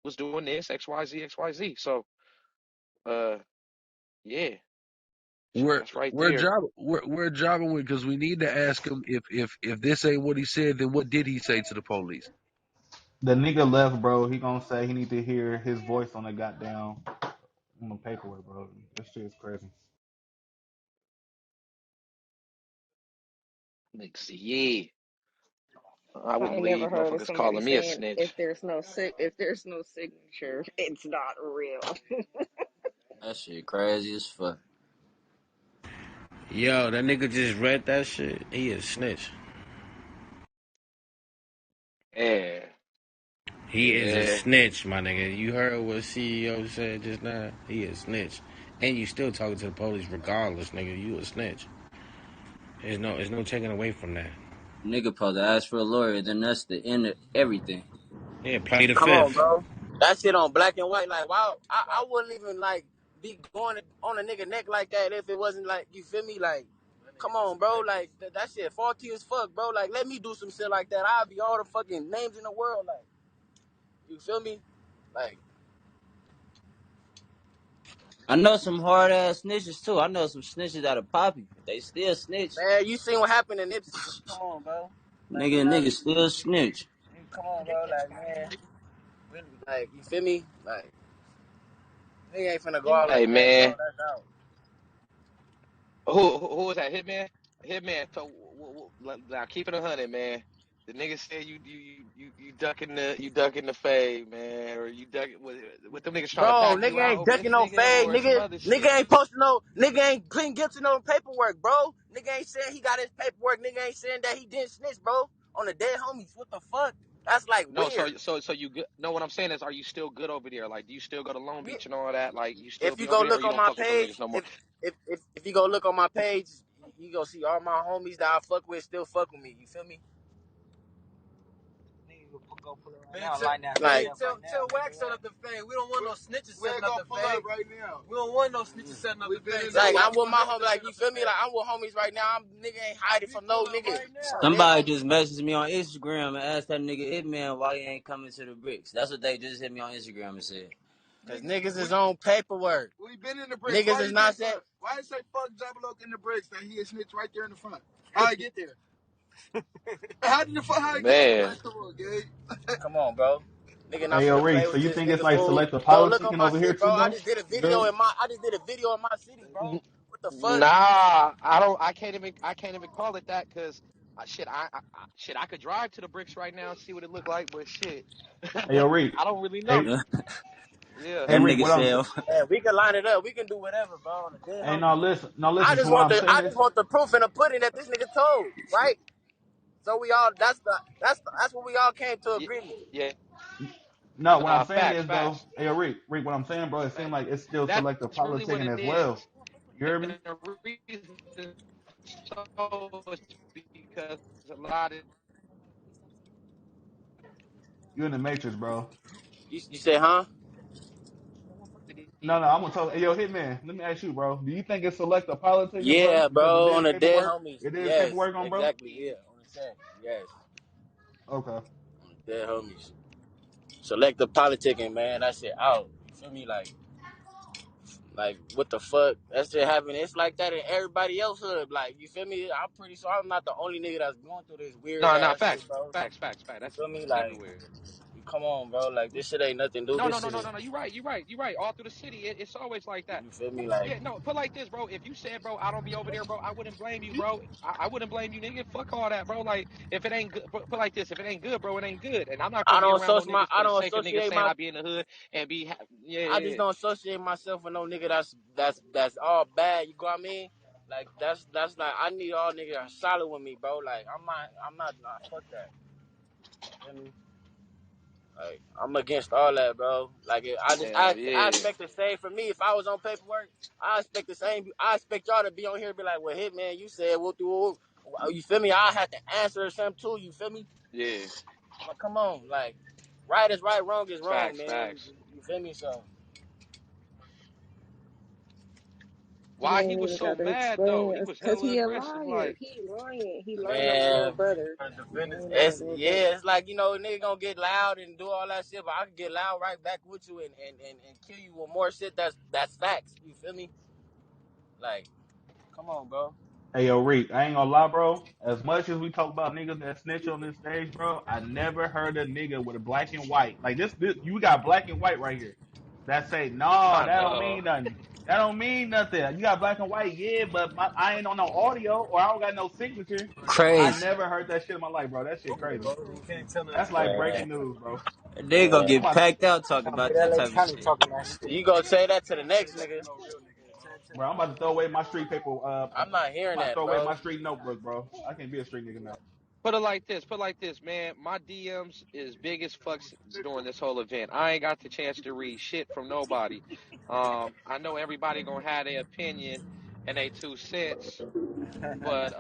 was doing this, XYZ, XYZ. So, yeah, We're that's right we're there. job we're jobbing with because we need to ask him if this ain't what he said, then what did he say to the police? The nigga left, bro. He gonna say he need to hear his voice on the goddamn on the paperwork, bro. This shit is crazy. Niggas, yeah, I I wouldn't ain't never leave heard of motherfuckers somebody calling me a saying snitch. if there's no signature, it's not real. That shit crazy as fuck. Yo, that nigga just read that shit. He a snitch. Yeah, He is a yeah. snitch, my nigga. You heard what CEO said just now? He a snitch. And you still talking to the police regardless, nigga. You a snitch. There's no taking away from that. Nigga supposed to ask for a lawyer, then that's the end of everything. Yeah, play the Come on, fifth. bro. That shit on black and white. Like, wow, I wouldn't even like be going on a nigga neck like that if it wasn't like, you feel me? Like, come on, bro. Like that shit faulty as fuck, bro. Like, let me do some shit like that. I'll be all the fucking names in the world. Like, you feel me? Like, I know some hard ass snitches too. I know some snitches out of Poppy. They still snitch. man, you seen what happened in Nipsey? Come on, bro. Like, we Nigga not. still snitch. Come on, bro. Like, man, really, like, you feel me? Like, nigga ain't finna go out Hey like that, bro. man, That's out. who was that? Hitman, Hitman. So now keep it 100, man. The nigga said you ducking the fade, man, or you ducking what them niggas trying to Bro, pack you nigga out ain't over this ducking no nigga fade, or some nigga. other shit. Nigga ain't posting no, nigga ain't pleading guilty no paperwork, bro. Nigga ain't saying he got his paperwork. Nigga ain't saying that he didn't snitch, bro. On the dead homies, what the fuck? That's like No, weird. so you good? No, what I'm saying is, are you still good over there? Like, do you still go to Long Yeah. Beach and all that? Like, you still If you be go over there, or look you on don't my fuck with them page, niggas no more? if you go look on my page, you go see all my homies that I fuck with still fuck with me. You feel me? Go pull it right now. Like, tell Wack set up the fade. We don't want no snitches setting up the fade right now. We don't want no snitches setting up the fade. Like, I'm with my homies. Like, you feel me? Like, I'm with homies right now. Nigga ain't hiding from no nigga. Somebody just messaged me on Instagram and asked that nigga Hitman why he ain't coming to the bricks. That's what they just hit me on Instagram and said. Cause niggas is on paperwork. We been in the bricks. Niggas is not saying. Why you say fuck Jooba Loc in the bricks? That he a snitch right there in the front. How I get there? How did the fuck how I get there? Man, Like, come on, gang. Come on, bro. Nigga not Hey, yo, finna play Reese, so with you this think it's nigga like fool. selective Go look on politicking my over here shit, bro. too, I though? just did a video Good. in my city, bro. What the fuck? nah, I don't. I can't even call it that because shit, I could drive to the bricks right now and see what it look like, but shit, Hey, yo, Reese. I don't really know. Hey, that Yeah, hey, Reese, nigga what I'm saying. said, Yeah, we can line it up. We can do whatever, bro. On the dead Hey, homie. no, listen. So what I'm saying I is, just want the proof in the pudding that this nigga told, right? So we all that's what we all came to yeah, agreement. yeah. no, what I'm Nah, saying facts, is though, facts. hey, yo, Reese, what I'm saying, bro, it seems That, like it's still that's selective really what politicking it as is. well. You hear me? And the reason so is because a lot of You in the matrix, bro. You say, huh? No, I'm gonna tell. Hey, yo, Hitman, let me ask you, bro. Do you think it's selective politicking, bro? Yeah, Because bro. On the dead homies. it is Yes, paperwork on, bro. exactly. Yeah, on the set. Yes, Okay. on the dead homies. Selective politicking, man. That shit out. You feel me? Like what the fuck? That shit happening. It's like that in everybody else hood. Like, you feel me? I'm pretty sure I'm not the only nigga that's going through this weird no, ass facts, shit, bro. facts. You That's feel me? Like, everywhere. come on, bro. Like, this shit ain't nothing to do. This shit is. No. You're right. All through the city, it's always like that. You feel me? Like, Yeah, no, put like this, bro. If you said, bro, I don't be over there, bro, I wouldn't blame you, bro. I wouldn't blame you, nigga. Fuck all that, bro. Like, if it ain't good, put like this, if it ain't good, bro, it ain't good. And I'm not gonna be around no niggas for I the don't sake of niggas associate saying my I be in the hood and be, I just yeah. don't associate myself with no nigga that's all bad. You know what I mean? Like, that's not. I need all niggas that's solid with me, bro. Like, I'm not. Nah, fuck that. You feel me? Like, I'm against all that, bro. Like, Hell I yeah. expect the same for me. If I was on paperwork, I expect the same. I expect y'all to be on here and be like, well, hit man, you said what do you feel me? I have to answer something too. You feel me? Yeah. But come on, like, right is right, wrong is wrong, Facts, man. facts. You feel me? So. He Why he ain't was even so got to mad though? explain He us was because hella he a aggressive. liar. Like, He lying. He lying on the little Man, brother. He lying on the it's little brother. yeah, it's like, you know, nigga gonna get loud and do all that shit, but I can get loud right back with you and kill you with more shit that's facts. You feel me? Like, come on, bro. Hey yo, Reek, I ain't gonna lie, bro. As much as we talk about niggas that snitch on this stage, bro, I never heard a nigga with a black and white. Like this you got black and white right here. That say, no, I that don't know. mean nothing. That don't mean nothing. You got black and white, yeah, but I ain't on no audio or I don't got no signature. I Crazy. never heard that shit in my life, bro. That shit crazy. That's like Man, breaking news, bro. They gonna I'm get about, packed out talking about that type of shit. you gonna say that to the next nigga? bro, I'm about to throw away my street paper. I'm not I'm hearing about to that, throw away bro. my street notebook, bro. I can't be a street nigga now. Put it like this. Put it like this, man. My DMs is big as fucks during this whole event. I ain't got the chance to read shit from nobody. I know everybody gonna have their opinion and they 2 cents, but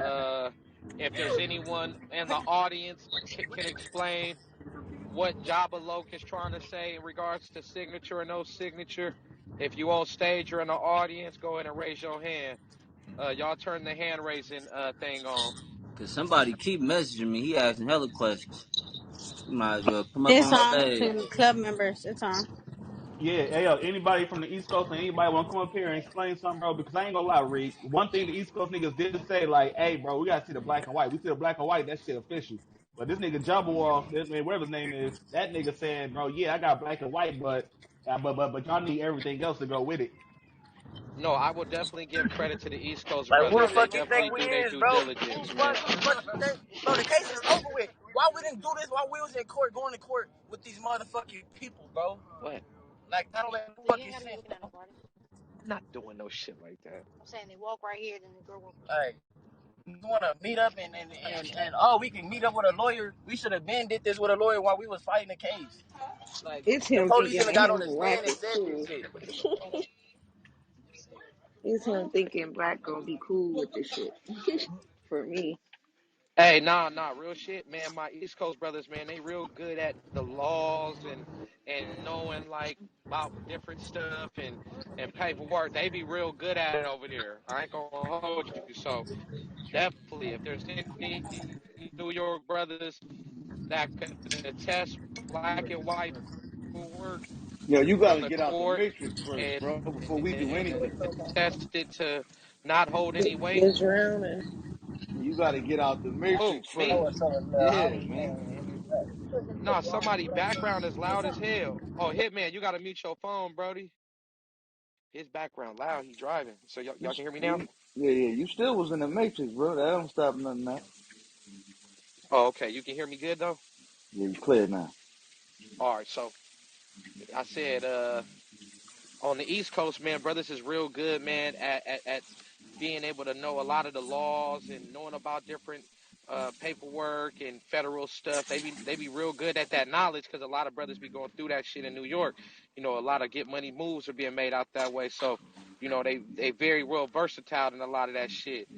if there's anyone in the audience can explain what Jooba Loc is trying to say in regards to signature or no signature, if you on stage or in the audience, go ahead and raise your hand. Y'all turn the hand raising thing on. Cause somebody keep messaging me. He asking hella questions. You might as well come up It's on on stage. to club members. It's on. Yeah, hey, yo, anybody from the East Coast and anybody want to come up here and explain something, bro? Because I ain't gonna lie, Reed. One thing the East Coast niggas did say, like, hey, bro, we gotta see the black and white. We see the black and white, that shit official. But this nigga Jabberwock, whatever his name is, that nigga said, bro, yeah, I got black and white, but y'all need everything else to go with it. No, I will definitely give credit to the East Coast Like, who the brothers. They fuck you think definitely we do their is, due bro? Who diligence, man. the fuck you think? Bro, the case is over with. Why we didn't do this while we was in court, going to court with these motherfucking people, bro? What? Like, that don't make no fucking sense, bro. I'm not doing no shit like that. Like, we want to meet up and oh, we can meet up with a lawyer. We should have been did this with a lawyer while we was fighting the case. Like, It's the him police thinking even that got on him the and Wack stand and is said this cool. shit. It's him thinking Black gonna be cool with this shit. For me. Hey, nah, real shit, man. My East Coast brothers, man, they real good at the laws and knowing like about different stuff and paperwork. They be real good at it over there. I ain't gonna hold you. So definitely, if there's any New York brothers that could attest black and white paperwork Yo, you got from to the get out the court matrix first, and bro, before we do anything. attest it to not hold any weight. You're drowning. You got to get out the Who? matrix Me? first. Yeah, man. No, somebody background is loud as hell. Oh, Hitman, you gotta mute your phone, Brody. His background loud. He driving. So y'all can hear me now? Yeah. You still was in the matrix, bro. That don't stop nothing now. Oh, okay. You can hear me good though. Yeah, you clear now. All right. So I said, on the East Coast, man, brothers is real good, man, at being able to know a lot of the laws and knowing about different paperwork and federal stuff. They be real good at that knowledge because a lot of brothers be going through that shit in New York. You know, a lot of get money moves are being made out that way. So, you know, they very well versatile in a lot of that shit.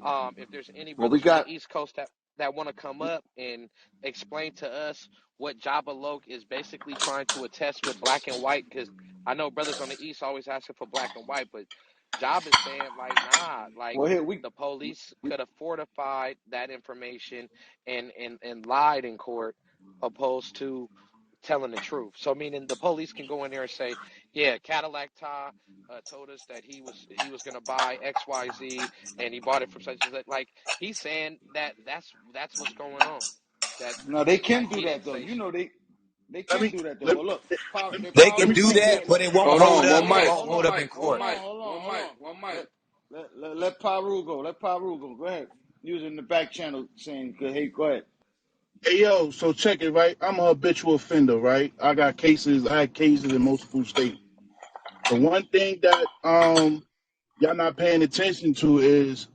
If there's any Well, we brothers from got. the East Coast that want to come up and explain to us what Jooba Loc is basically trying to attest with black and white, because I know brothers on the East always asking for black and white, but Job is saying like, nah, like Well, here the police we could have fortified that information and lied in court opposed to telling the truth. So meaning the police can go in there and say, yeah, Cadillac Ty told us that he was gonna buy XYZ and he bought it from such and such. Like he's saying that's what's going on. That no, they can like do he that didn't though. say You shit. know they Let can me do that though. let, But look, the They power can of do Reek that, here. but it won't hold hold on, up. one It mic. won't hold up in court. One mic. Let Paru go. Let Paru go. Go ahead. Using the back channel saying, hey, go ahead. Hey yo, so check it, right? I'm a habitual offender, right? I had cases in multiple states. The one thing that y'all not paying attention to is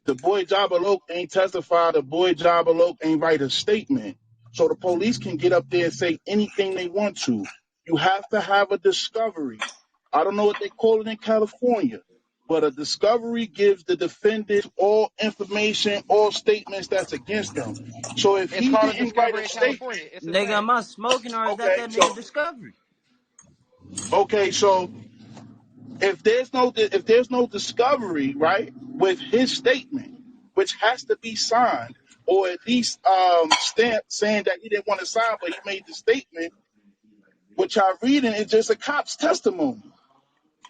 the boy Jabba Loc ain't testified, the boy Jabba Loc ain't write a statement. So the police can get up there and say anything they want to. You have to have a discovery. I don't know what they call it in California, but a discovery gives the defendant all information, all statements that's against them. So if It's he called a didn't write discovery a in statement, California. It's the Nigga, same. am I smoking or is that okay, nigga discovery? okay, so if there's no discovery, right, with his statement, which has to be signed, or at least stamped saying that he didn't want to sign, but he made the statement, which I'm reading is just a cop's testimony.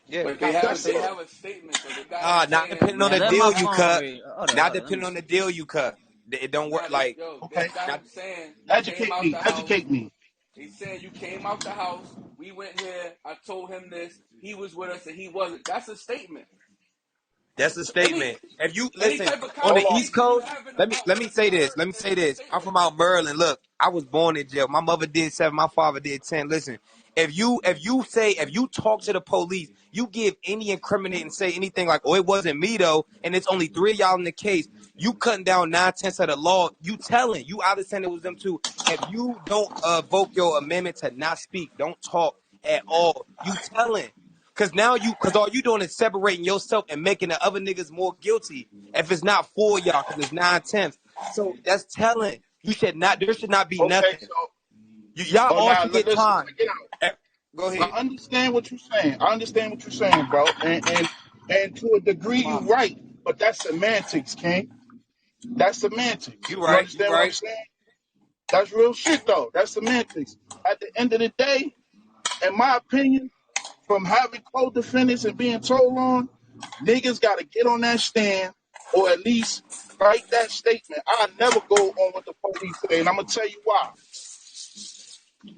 Yeah, But cop That's they it. testimony. have a statement though. They got him Not saying depending on he the Man, let my was. deal you phone cut. Ring. Not Let depending me on the see. deal you cut. It don't work Nah, they Like, yo, they Okay. got him saying you came Educate out me. the house. Educate me. He said you came out the house. We went here. I told him this. He was with us and he wasn't. That's a statement. That's a Any statement. If you any listen type of on the Hold on. East conversation you Coast, have in the let me say this. Let me is say a this. I'm statement. from out Maryland. Look, I was born in jail. My mother did 7. My father did 10. Listen, if you talk to the police, you give any incriminate and say anything like, "Oh, it wasn't me though," and it's only 3 of y'all in the case. You cutting down 9/10 of the law. You telling you either saying it was them two. If you don't vote your amendment to not speak, don't talk at all. You telling. Cause all you doing is separating yourself and making the other niggas more guilty. If it's not for y'all, cause it's 9/10. So that's telling. There should not be Okay. nothing. So, Y'all all now should get listen. time. Check it out. Eh, Go ahead. I understand what you're saying. I understand what you're saying, bro. And to a degree, you're right. But that's semantics, King. That's semantics. You You right. You understand what I'm right. saying? That's real shit, though. That's semantics. At the end of the day, in my opinion, from having co-defendants and being told on, niggas got to get on that stand or at least write that statement. I never go on what the police say, and I'm gonna tell you why.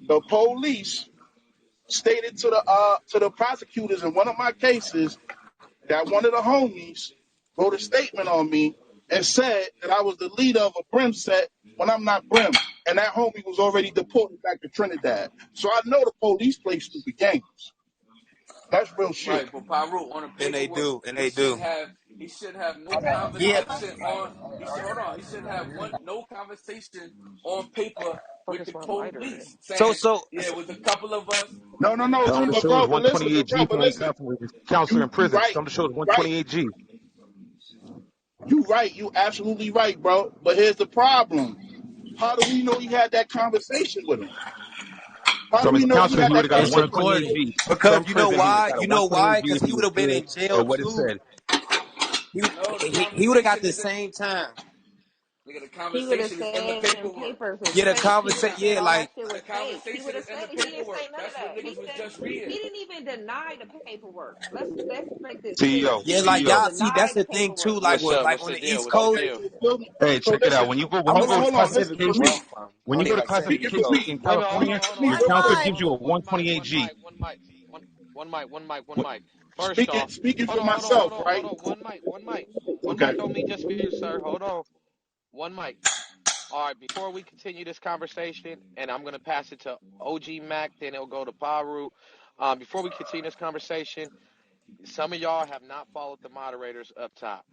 The police stated to the prosecutors in one of my cases that one of the homies wrote a statement on me and said that I was the leader of a brim set when I'm not brim, and that homie was already deported back to Trinidad. So I know the police play stupid games. That's real shit. Right, but Pyro on the And they paperwork, do. And they do. he should have no Yeah. conversation on. He should hold on. He should have no conversation on paper Fuck with is the my lighter at? police So saying, so, yeah, so it was a couple of us. No, no, no. Some of the But shows bro, but listen, but bro, 128G but from your listen. counselor in You prison. right, Some of the shows you right, 128G. you right. You absolutely right, bro. But here's the problem. How do we know he had that conversation with him? How do From we his know he counselor, had he would that have got a it's conversation with him? recorded. 128G. because From you know prison, he would have why? got a You know why? 128G Because if he he would was have been good in jail or what it too. said. No, the He would have got conversation the is in. same time. Nigga, the He would have conversation is in the said them paperwork. papers was Yeah, the fake. He would conversation. have said Yeah, all that like shit The was fake. He would conversation have is in said the he didn't say paperwork. none of That's what that. He niggas was said just he reading. didn't even deny the paperwork. Let's make this clear. CEO, He yeah, didn't like even CEO. y'all see. deny That's the the thing too. paperwork. What's up? Like What's on the the deal? East What's the Coast. Okay, deal? so feel me. Hey, So check it out. listen. When you go I'm gonna Hold say on, the hold on. Listen for classification. me. when you Only go to like 7 Speaking years for classification old. me. in Wait a minute, hold California, on, hold on, your hold One on, hold counselor on, mic. gives hold you a on. One mic, one 128G. mic, one mic, one mic, one mic, one What- mic. First Speaking off, speaking hold for on, hold on, hold myself, on, hold right? on. One mic, one mic. One Okay. mic don't mean just for you, sir. Hold on. One mic. All right, before we continue this conversation, and I'm gonna pass it to OG Mac, then it'll go to Paru. Before we continue this conversation, some of y'all have not followed the moderators up top,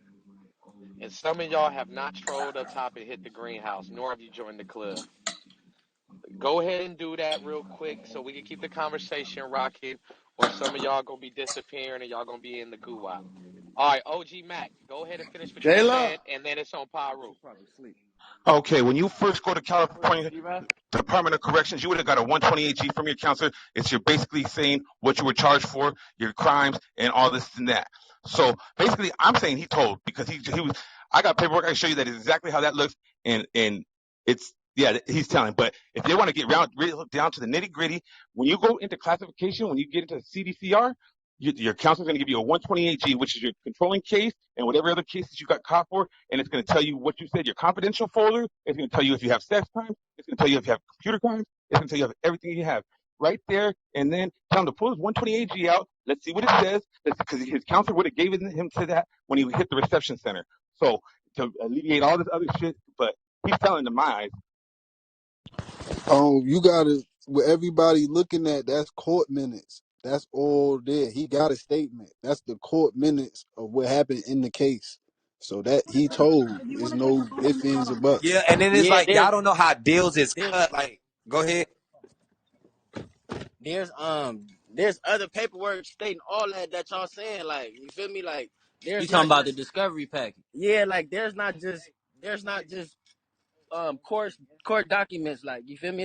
and some of y'all have not trolled up top and hit the greenhouse, nor have you joined the club. Go ahead and do that real quick so we can keep the conversation rocking, or some of y'all gonna be disappearing and y'all gonna be in the goo. All right, OG Mac, go ahead and finish what you were Jayla. saying, and then it's on Paru. Okay, when you first go to California Department of Corrections, you would have got a 128G from your counselor. It's you're basically saying what you were charged for, your crimes, and all this and that. So basically, I'm saying he told because he was. I got paperwork. I can show you that is exactly how that looks, and it's yeah, he's telling. But if they want to get real down to the nitty gritty, when you go into classification, when you get into CDCR, your counselor's going to give you a 128G, which is your controlling case and whatever other cases you got caught for, and it's going to tell you what you said, your confidential folder. It's going to tell you if you have sex crimes. It's going to tell you if you have computer crimes. It's going to tell you everything you have right there. And then tell him to pull his 128G out. Let's see what it says. Because his counselor would have given him to that when he hit the reception center. So to alleviate all this other shit, but he's telling to my eyes. You gotta with everybody looking at that's court minutes. That's all there. He got a statement. That's the court minutes of what happened in the case. So that he told is no ifs, ands, or Yeah, buts. and then it's Yeah, like y'all don't know how deals is cut. Like, go ahead. there's there's other paperwork stating all that y'all saying. Like, you feel me? Like, there's You talking about the discovery package? Yeah, like there's not just court documents. Like, you feel me?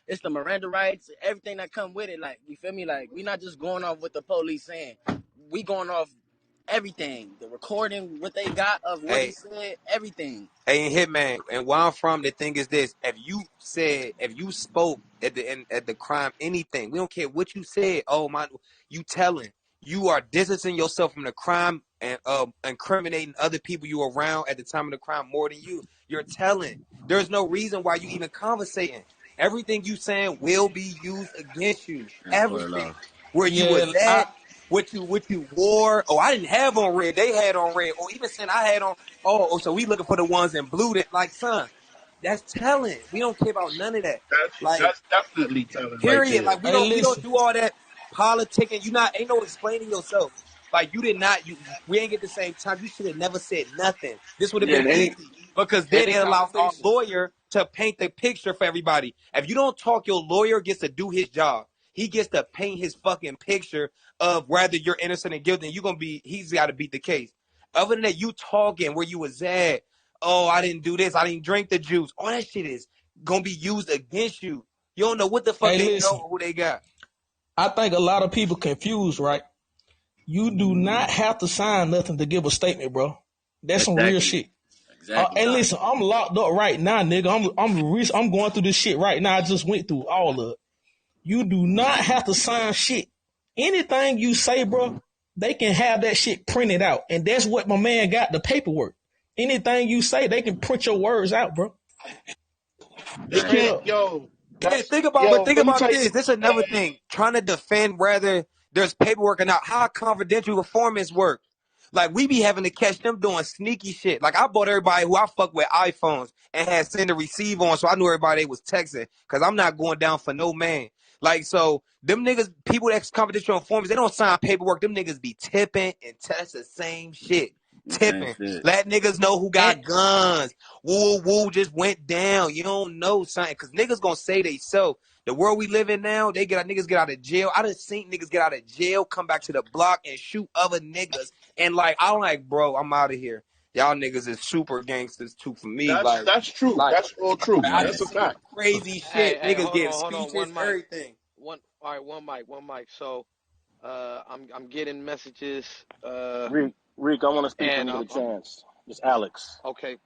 It's the Miranda rights, everything that come with it. Like, you feel me? Like, we not just going off what the police saying. we going off everything. The recording, what they got of what he Hey, said, everything. hey, Hitman, and where I'm from, the thing is this: if you spoke at the crime, anything, we don't care what you said. Oh my, you telling, you are distancing yourself from the crime and incriminating other people you were around at the time of the crime more than you. You're telling. There's no reason why you even conversating. Everything you saying will be used against you. That's what Everything. love. Where you Yeah, was at, what you wore. Oh, I didn't have on red. They had on red. Or even saying I had on. So we looking for the ones in blue that, like, son, that's telling. We don't care about none of that. Like, That's definitely telling right period. there. Like, hey, we don't listen. do all that politicking. Ain't no explaining yourself. Like, you did not, we ain't get the same time. You should have never said nothing. This would have Yeah, been and easy because then any it allows our conversation. lawyer to paint the picture for everybody. If you don't talk, your lawyer gets to do his job. He gets to paint his fucking picture of whether you're innocent and guilty. And he's got to beat the case. Other than that, you talking where you was at. Oh, I didn't do this. I didn't drink the juice. All that shit is gonna be used against you. You don't know what the fuck Hey, they know listen. or who they got. I think a lot of people confused, right? You do not have to sign nothing to give a statement, bro. That's some real Exactly. shit. Exactly. And listen, I'm locked up right now, nigga. I'm going through this shit right now. I just went through all of it. You do not have to sign shit. Anything you say, bro, they can have that shit printed out, and that's what my man got, the paperwork. Anything you say, they can print your words out, bro. They Straight can't, up. yo. Yeah, That's yo. think Let me about tell you. this. This is another thing. Trying to defend whether there's paperwork or not. How confidential informants work. Like, we be having to catch them doing sneaky shit. Like, I bought everybody who I fuck with iPhones and had send and receive on, so I knew everybody was texting. Cause I'm not going down for no man. Like, so them niggas, people that's confidential informants, they don't sign paperwork. Them niggas be tipping and test the same shit. The same Tipping. shit. Let niggas know who And got guns. Woo woo just went down. You don't know something. Cause niggas gonna say they so. The world we live in now, niggas get out of jail. I done seen niggas get out of jail, come back to the block and shoot other niggas. And like, I'm like, bro, I'm out of here. Y'all niggas is super gangsters too for me. That's true. Like That's all true. I done That's a seen fact. crazy Hey, shit. hey, Niggas getting hold on, speeches, one mic, everything. all right, one mic. So, I'm getting messages, Reek, I want to speak when and you get a chance. It's Alex. okay,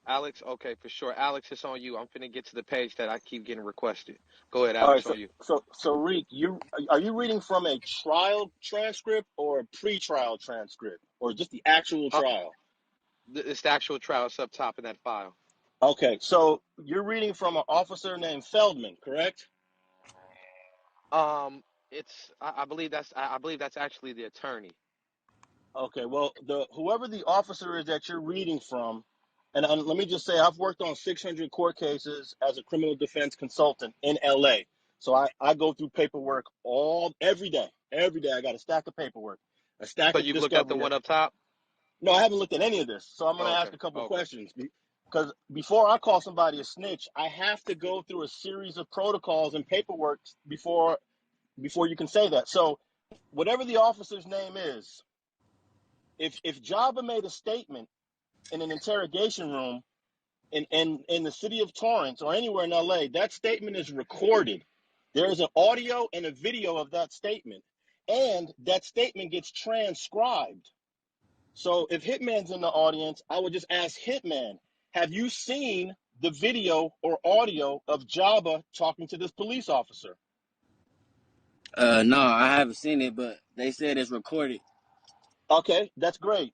Alex, okay, for sure, Alex, it's on you. I'm finna get to the page that I keep getting requested. Go ahead, All right, Alex, on you. so Reek, are you reading from a trial transcript or a pre-trial transcript, or just the actual Uh, trial? it's the actual trial. It's up top in that file. Okay, so you're reading from an officer named Feldman, correct? It's I believe that's actually the attorney. Okay, well, whoever the officer is that you're reading from, and let me just say, I've worked on 600 court cases as a criminal defense consultant in LA. So I go through paperwork every day. Every day I got a stack of paperwork, a stack So of you've looked at the discovery. one up top. No, I haven't looked at any of this. So I'm going to Okay, ask a couple okay. questions because before I call somebody a snitch, I have to go through a series of protocols and paperwork before you can say that. So whatever the officer's name is, if Jabba made a statement in an interrogation room in the city of Torrance or anywhere in LA, that statement is recorded. There is an audio and a video of that statement, and that statement gets transcribed. So if Hitman's in the audience, I would just ask Hitman, have you seen the video or audio of Jabba talking to this police officer? No, I haven't seen it, but they said it's recorded. Okay, that's great.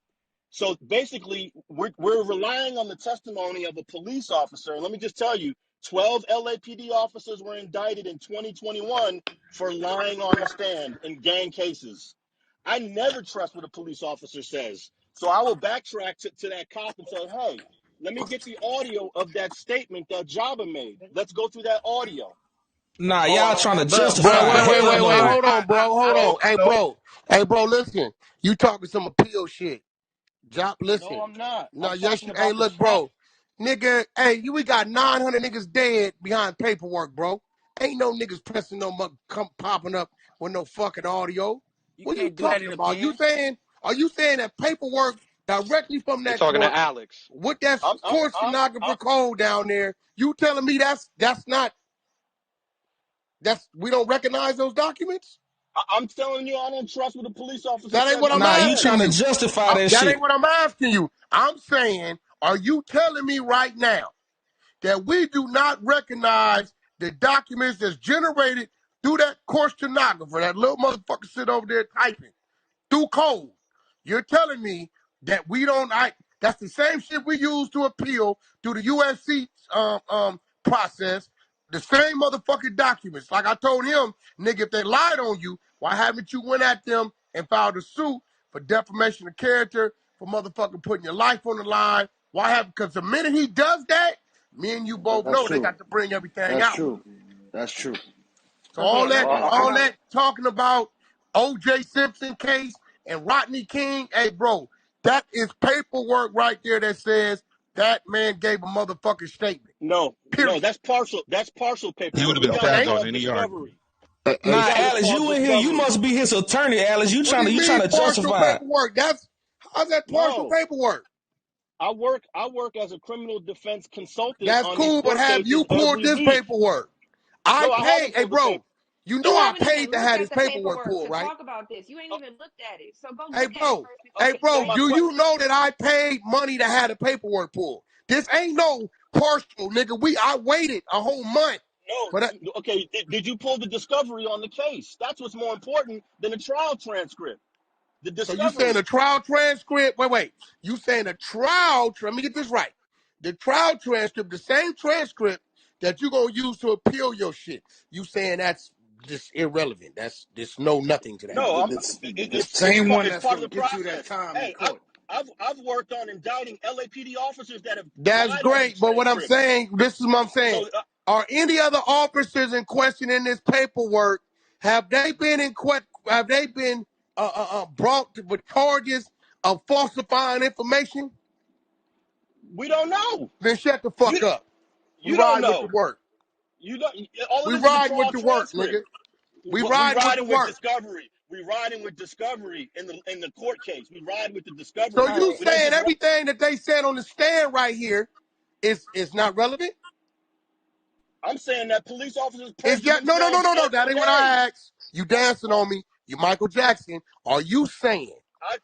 So basically, we're relying on the testimony of a police officer. And let me just tell you, 12 LAPD officers were indicted in 2021 for lying on the stand in gang cases. I never trust what a police officer says. So I will backtrack to that cop and say, hey, let me get the audio of that statement that Jabba made. Let's go through that audio. Nah, Oh, y'all trying to But All right, justify. wait, wait, Hell wait, wait. no. Hold on, bro. Hold on. Hey, No, bro, listen. You talking some appeal shit. Job, No, listen. I'm not. No, I'm yes, talking you. Hey, about the look, fact. bro. Nigga, hey, we got 900 niggas dead behind paperwork, bro. Ain't no niggas pressing no popping up with no fucking audio. you What you can't do that talking in a about? pen. Are you saying that paperwork directly from you're that talking to court Alex. with that I'm, I'm, court I'm, stenographer code down there? You telling me we don't recognize those documents? I'm telling you, I don't trust what a police officer That ain't says what on I'm the Nah, you asking trying stand. to you. justify that That shit. ain't what I'm asking you. I'm saying, are you telling me right now that we do not recognize the documents that's generated through that court stenographer, that little motherfucker sit over there typing through code? You're telling me that we don't, that's the same shit we use to appeal through the USC process, the same motherfucking documents. Like I told him, nigga, if they lied on you, why haven't you went at them and filed a suit for defamation of character, for motherfucking putting your life on the line? Why haven't, because the minute he does that, me and you both That's know they true. got to bring everything That's out. true. That's true. So Okay, all that talking about O.J. Simpson case and Rodney King, hey, bro, that is paperwork right there that says that man gave a motherfucking statement. No, Period. that's partial. That's partial He would paperwork. have We been No, got it what's spazzed ain't. on called any argument. discovery. We Nah, got what's Alice, called you in here, you discovery. must be his attorney, Alice. What do you You mean trying to partial justify. paperwork? How's that partial No, paperwork? I work as a criminal defense consultant That's on these cool, but court have you cases pulled every this week. paperwork? I No, I paid, haven't hey, pulled the paper. bro, you know you I haven't paid even to looked have at this the paperwork paperwork pulled, to right? talk about this. You ain't Oh, even looked at it. So go Hey, look at it bro. first Hey, before you so bro, say my do que- you know that I paid money to have the paperwork pulled? This ain't no partial, nigga. I waited a whole month for that. No, okay. Did you pull the discovery on the case? That's what's more important than the trial transcript. The So you saying a discovery. trial transcript? Wait. You saying a trial? Let me get this right. The trial transcript, the same transcript that you gonna use to appeal your shit. You saying that's just irrelevant? That's just no nothing to that. No, The same one it's that's part of gonna the get you that process. time in Hey, court. I've worked on indicting LAPD officers that have That's lied on the great, but what I'm transcripts. saying, this is what I'm saying. So Are any other officers in question in this paperwork? Have they been Have they been brought with charges of falsifying information? we don't know. Then shut the You fuck up. We you don't ride with the know. work. You don't. All of We this is a ride with trial the work, transcript. nigga. We We ride with the riding with work. discovery. We riding with discovery in the court case. We ride with the So discovery. you We don't saying just. everything that they said on the stand right here is not relevant? I'm saying that police officers Is perjure that no no no themselves no no? That every ain't what day. I asked. You dancing on me. You Michael Jackson. Are you saying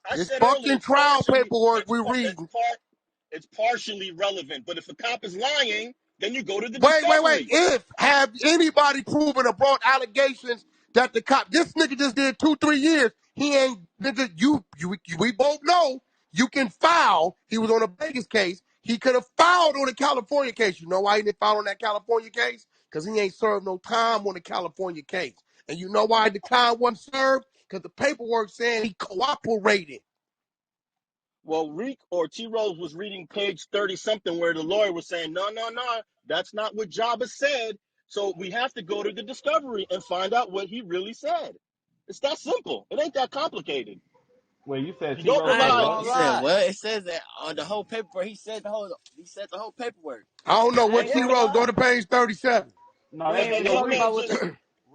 I this said earlier, fucking trial paperwork we reading? it's partially relevant. But if a cop is lying, then you go to the Wait. discovery. If have anybody proven or brought allegations that the cop, this nigga just did 2-3 years. He ain't nigga. We both know you can file. He was on a Vegas case. He could have filed on a California case. You know why he didn't file on that California case? Because he ain't served no time on the California case. And you know why the time wasn't served? Because the paperwork saying he cooperated. Well, Reek or T Rose was reading page 30 something where the lawyer was saying, no, that's not what Jabba said. So we have to go to the discovery and find out what he really said. It's that simple. It ain't that complicated. Wait, you said You T don't Rose I said ain't rely. what? gonna lie. Well, it says that on the whole paper. He said the whole paperwork. I don't know I what ain't T gonna Rose. Go lie. to page 37. No, We that ain't ain't even hey No, talking Reek. about what the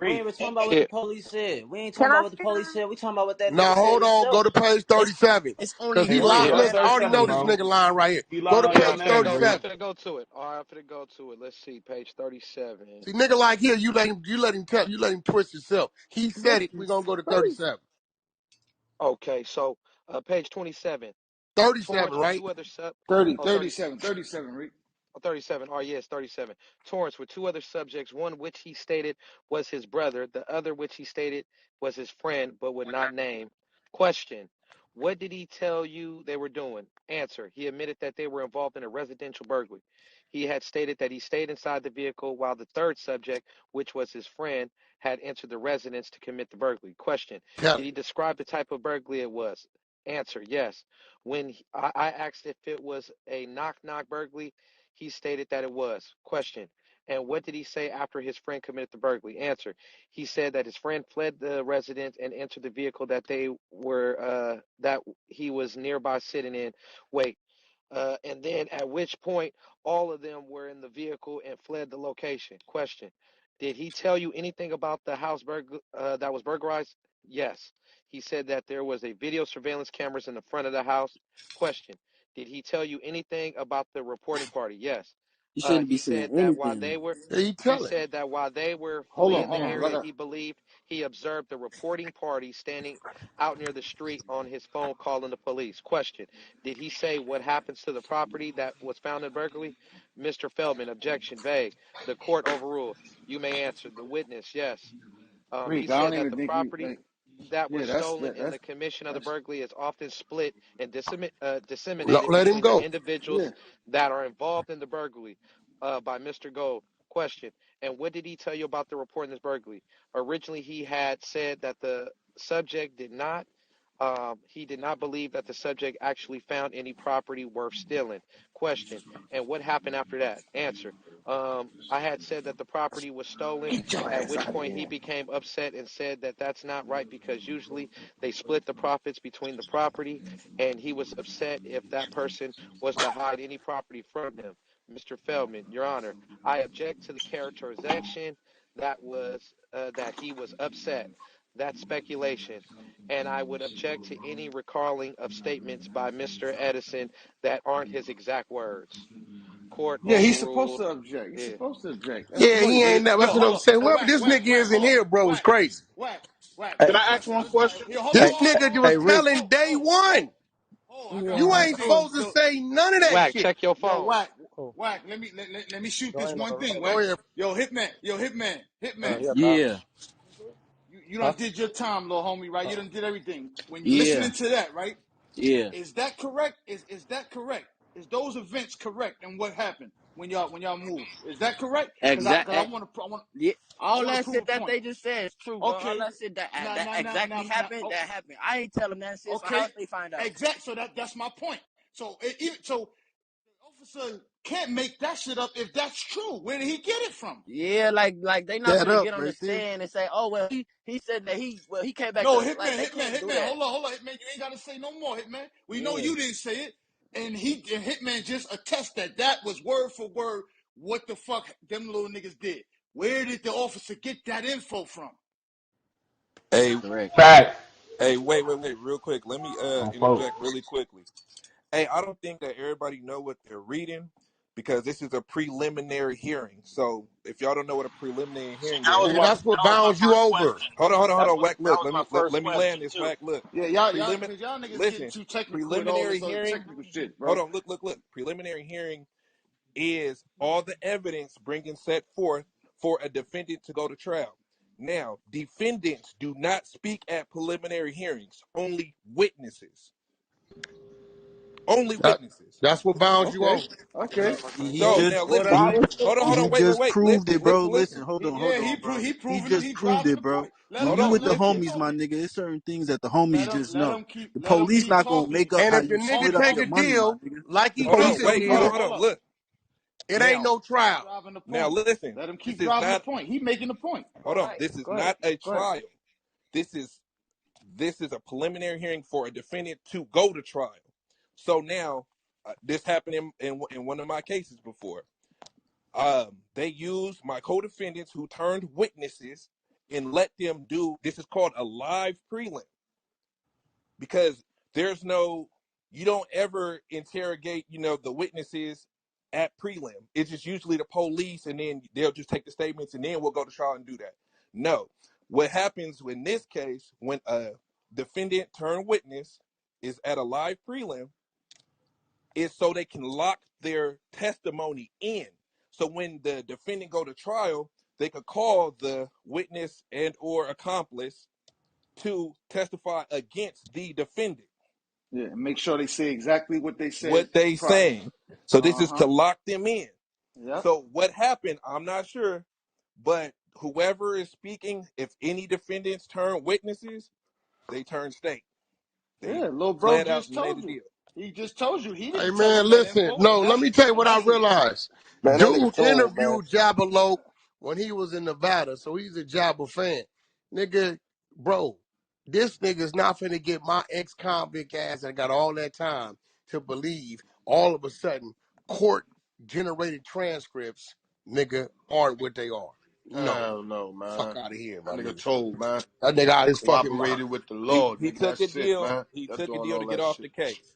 we ain't Reek. even talking about what the Yeah. police said. We ain't talking Can about I what the say police said. We talking about what that nigga Now said hold on, go himself. to page It's 37. it's only Cause Hey he Reek, lied. go to Listen, I already 37, know this bro. nigga lying right here. He Go lying to on Yeah, your page name, I'm Reek. 37. finna go to it. All right, I'm finna go to it. Let's see, page 37. See, nigga like here, you let him twist himself. He this said it. We is gonna go to crazy. 37. Okay, so page 27. 37, Torrance with right? two other sub. 30, Oh, 30. 37, 37, Rick. Oh, 37. Oh, yes, 37. Torrance with two other subjects, one which he stated was his brother, the other which he stated was his friend, but would not name. Question: what did he tell you they were doing? Answer: he admitted that they were involved in a residential burglary. He had stated that he stayed inside the vehicle while the third subject, which was his friend, had entered the residence to commit the burglary. Question: Tell did it. he describe the type of burglary it was? Answer: yes. When I asked if it was a knock-knock burglary, he stated that it was. Question: and what did he say after his friend committed the burglary? Answer: he said that his friend fled the residence and entered the vehicle that he was nearby sitting in. Wait. And then at which point all of them were in the vehicle and fled the location. Question: did he tell you anything about the house that was burglarized? Yes. He said that there was a video surveillance cameras in the front of the house. Question: did he tell you anything about the reporting party? Yes. You shouldn't be He saying said that while anything. they were Yeah, you he tell it. said that while they were Hold fully on, in the hold on, cause area, I got. he believed he observed the reporting party standing out near the street on his phone calling the police. Question: did he say what happens to the property that was found in burglary? Mr. Feldman, objection, vague. The court overruled. You may answer. The witness, yes. He Reek, I said don't that even the think you property like. that Yeah, was stolen in that's the commission of the that's burglary is often split and No, disseminated let him between the go. yeah. individuals that are involved in the burglary. By Mr. Gold. Question: and what did he tell you about the report in this burglary? Originally, he had said that the subject did not. He did not believe that the subject actually found any property worth stealing. Question: and what happened after that? Answer: I had said that the property was stolen, Get your at ass which out of point he here. became upset and said that that's not right because usually they split the profits between the property, and he was upset if that person was to hide any property from him. Mr. Feldman, Your Honor, I object to the characterization that he was upset. That's speculation. And I would object to any recalling of statements by Mr. Edison that aren't his exact words. Court Yeah, he's supposed overruled. to object. He's Yeah. supposed to object. That's Yeah, what he he did. ain't never. Yo, That's what hold I'm on. saying. Hey, Whoever whack, this whack, nigga whack. is in Hold on. here, bro, is Whack, crazy. whack, whack. Can This I ask question. one This question. question? Here, hold This on, nigga was Hey, real telling hold, day hold, one. hold. Oh, I got You one yeah. ain't thing. supposed to So, say none of that Whack, shit. check your yo, phone. whack, Oh, whack. Let me shoot no, this ain't no. one thing, Go whack. ahead. Yo, hitman, hitman. Yeah, cop. Yeah, You Huh? done did your time, little homie, right? You done did everything. When you yeah, listening to that, right? yeah. Is that correct? Is that correct? Is those events correct? And what happened when y'all moved? Is that correct? Exact. Yeah. I All want to that prove shit a that point. they just said is true, bro. All Okay. that shit Now that now now exactly now now. happened, Oh, that happened. I ain't tell them that shit, so how okay. else they find out? Exact. So that's my point. So the officer can't make that shit up if that's true. Where did he get it from? Yeah, like they not That gonna up get on the right there. stand and say, oh well, he said that he came back No, to like Hitman, they Hitman, can't do Hitman. that. Hold on, Hitman. You ain't gotta say no more, Hitman. We know Yeah, you didn't say it, and Hitman just attest that was word for word what the fuck them little niggas did. Where did the officer get that info from? Hey, correct. Fact. wait, real quick. Let me On folks. interject really quickly. Hey, I don't think that everybody know what they're reading because this is a preliminary hearing. So if y'all don't know what a preliminary See, hearing is, nigga, that's what that was my bounds you first over. question. hold That's on, what Wack. that Look, was my first let me question land this, too. Wack. Look, Yeah, y'all, prelimin. cause y'all niggas getting Listen, too technical and all preliminary this other hearing. technical shit, Hold bro. on, look. Preliminary hearing is all the evidence bringing set forth for a defendant to go to trial. Now, defendants do not speak at preliminary hearings. Only witnesses. Only That, witnesses. that's what bounds you Okay, over. okay, He So just now whatever. he listen. Hold on, wait, just proved it, bro. listen. Hold Yeah, on, bro. he He proving it. just He proved driving it, the bro. point. Let When him Hold you on. with the keep homies, my talking. nigga, it's certain things that the homies just Let know. him keep The let him police keep not gonna talking. make up And how if the you nigga split up take your a money, my deal, nigga. like The he Hold he on, police said ain't he wait, gonna do hold on, will, that. hold on. Look. it ain't Now, no trial. Driving the now point. listen. Let him This keep is driving the not point. He making the point. hold on. This is Go ahead. not a Go ahead. trial. This is a preliminary hearing for a defendant to go to trial. So now, this happened in one of my cases before. They used my co-defendants who turned witnesses and let them do. This is called a live prelim because there's no. You don't ever interrogate, the witnesses at prelim. It's just usually the police, and then they'll just take the statements, and then we'll go to trial and do that. No, what happens in this case when a defendant turned witness is at a live prelim is so they can lock their testimony in. So when the defendant go to trial, they could call the witness and or accomplice to testify against the defendant. Yeah, and make sure they say exactly what they said What they prior. saying. So this is Uh-huh. to lock them in. Yep. So what happened, I'm not sure, but whoever is speaking, if any defendants turn witnesses, they turn state. They Yeah, little bro flat out just made a told you. deal. He just told you he Hey didn't tell man, them that listen. info, No, let me tell you and what I that's it. realized. Man, that nigga Dude troll, man. interviewed Jabba Loc when he was in Nevada, so he's a Jabba fan. Nigga, bro, this nigga's not finna get my ex-convict ass that got all that time to believe all of a sudden court generated transcripts, nigga, aren't what they are. No. Hell no, Fuck man. out of here, my That nigga nigga. told, man. That nigga out his fucking mind. Cooperated with the He law, he nigga. took a That's it, deal. man. He That's took a doing deal to all get that off shit. the case.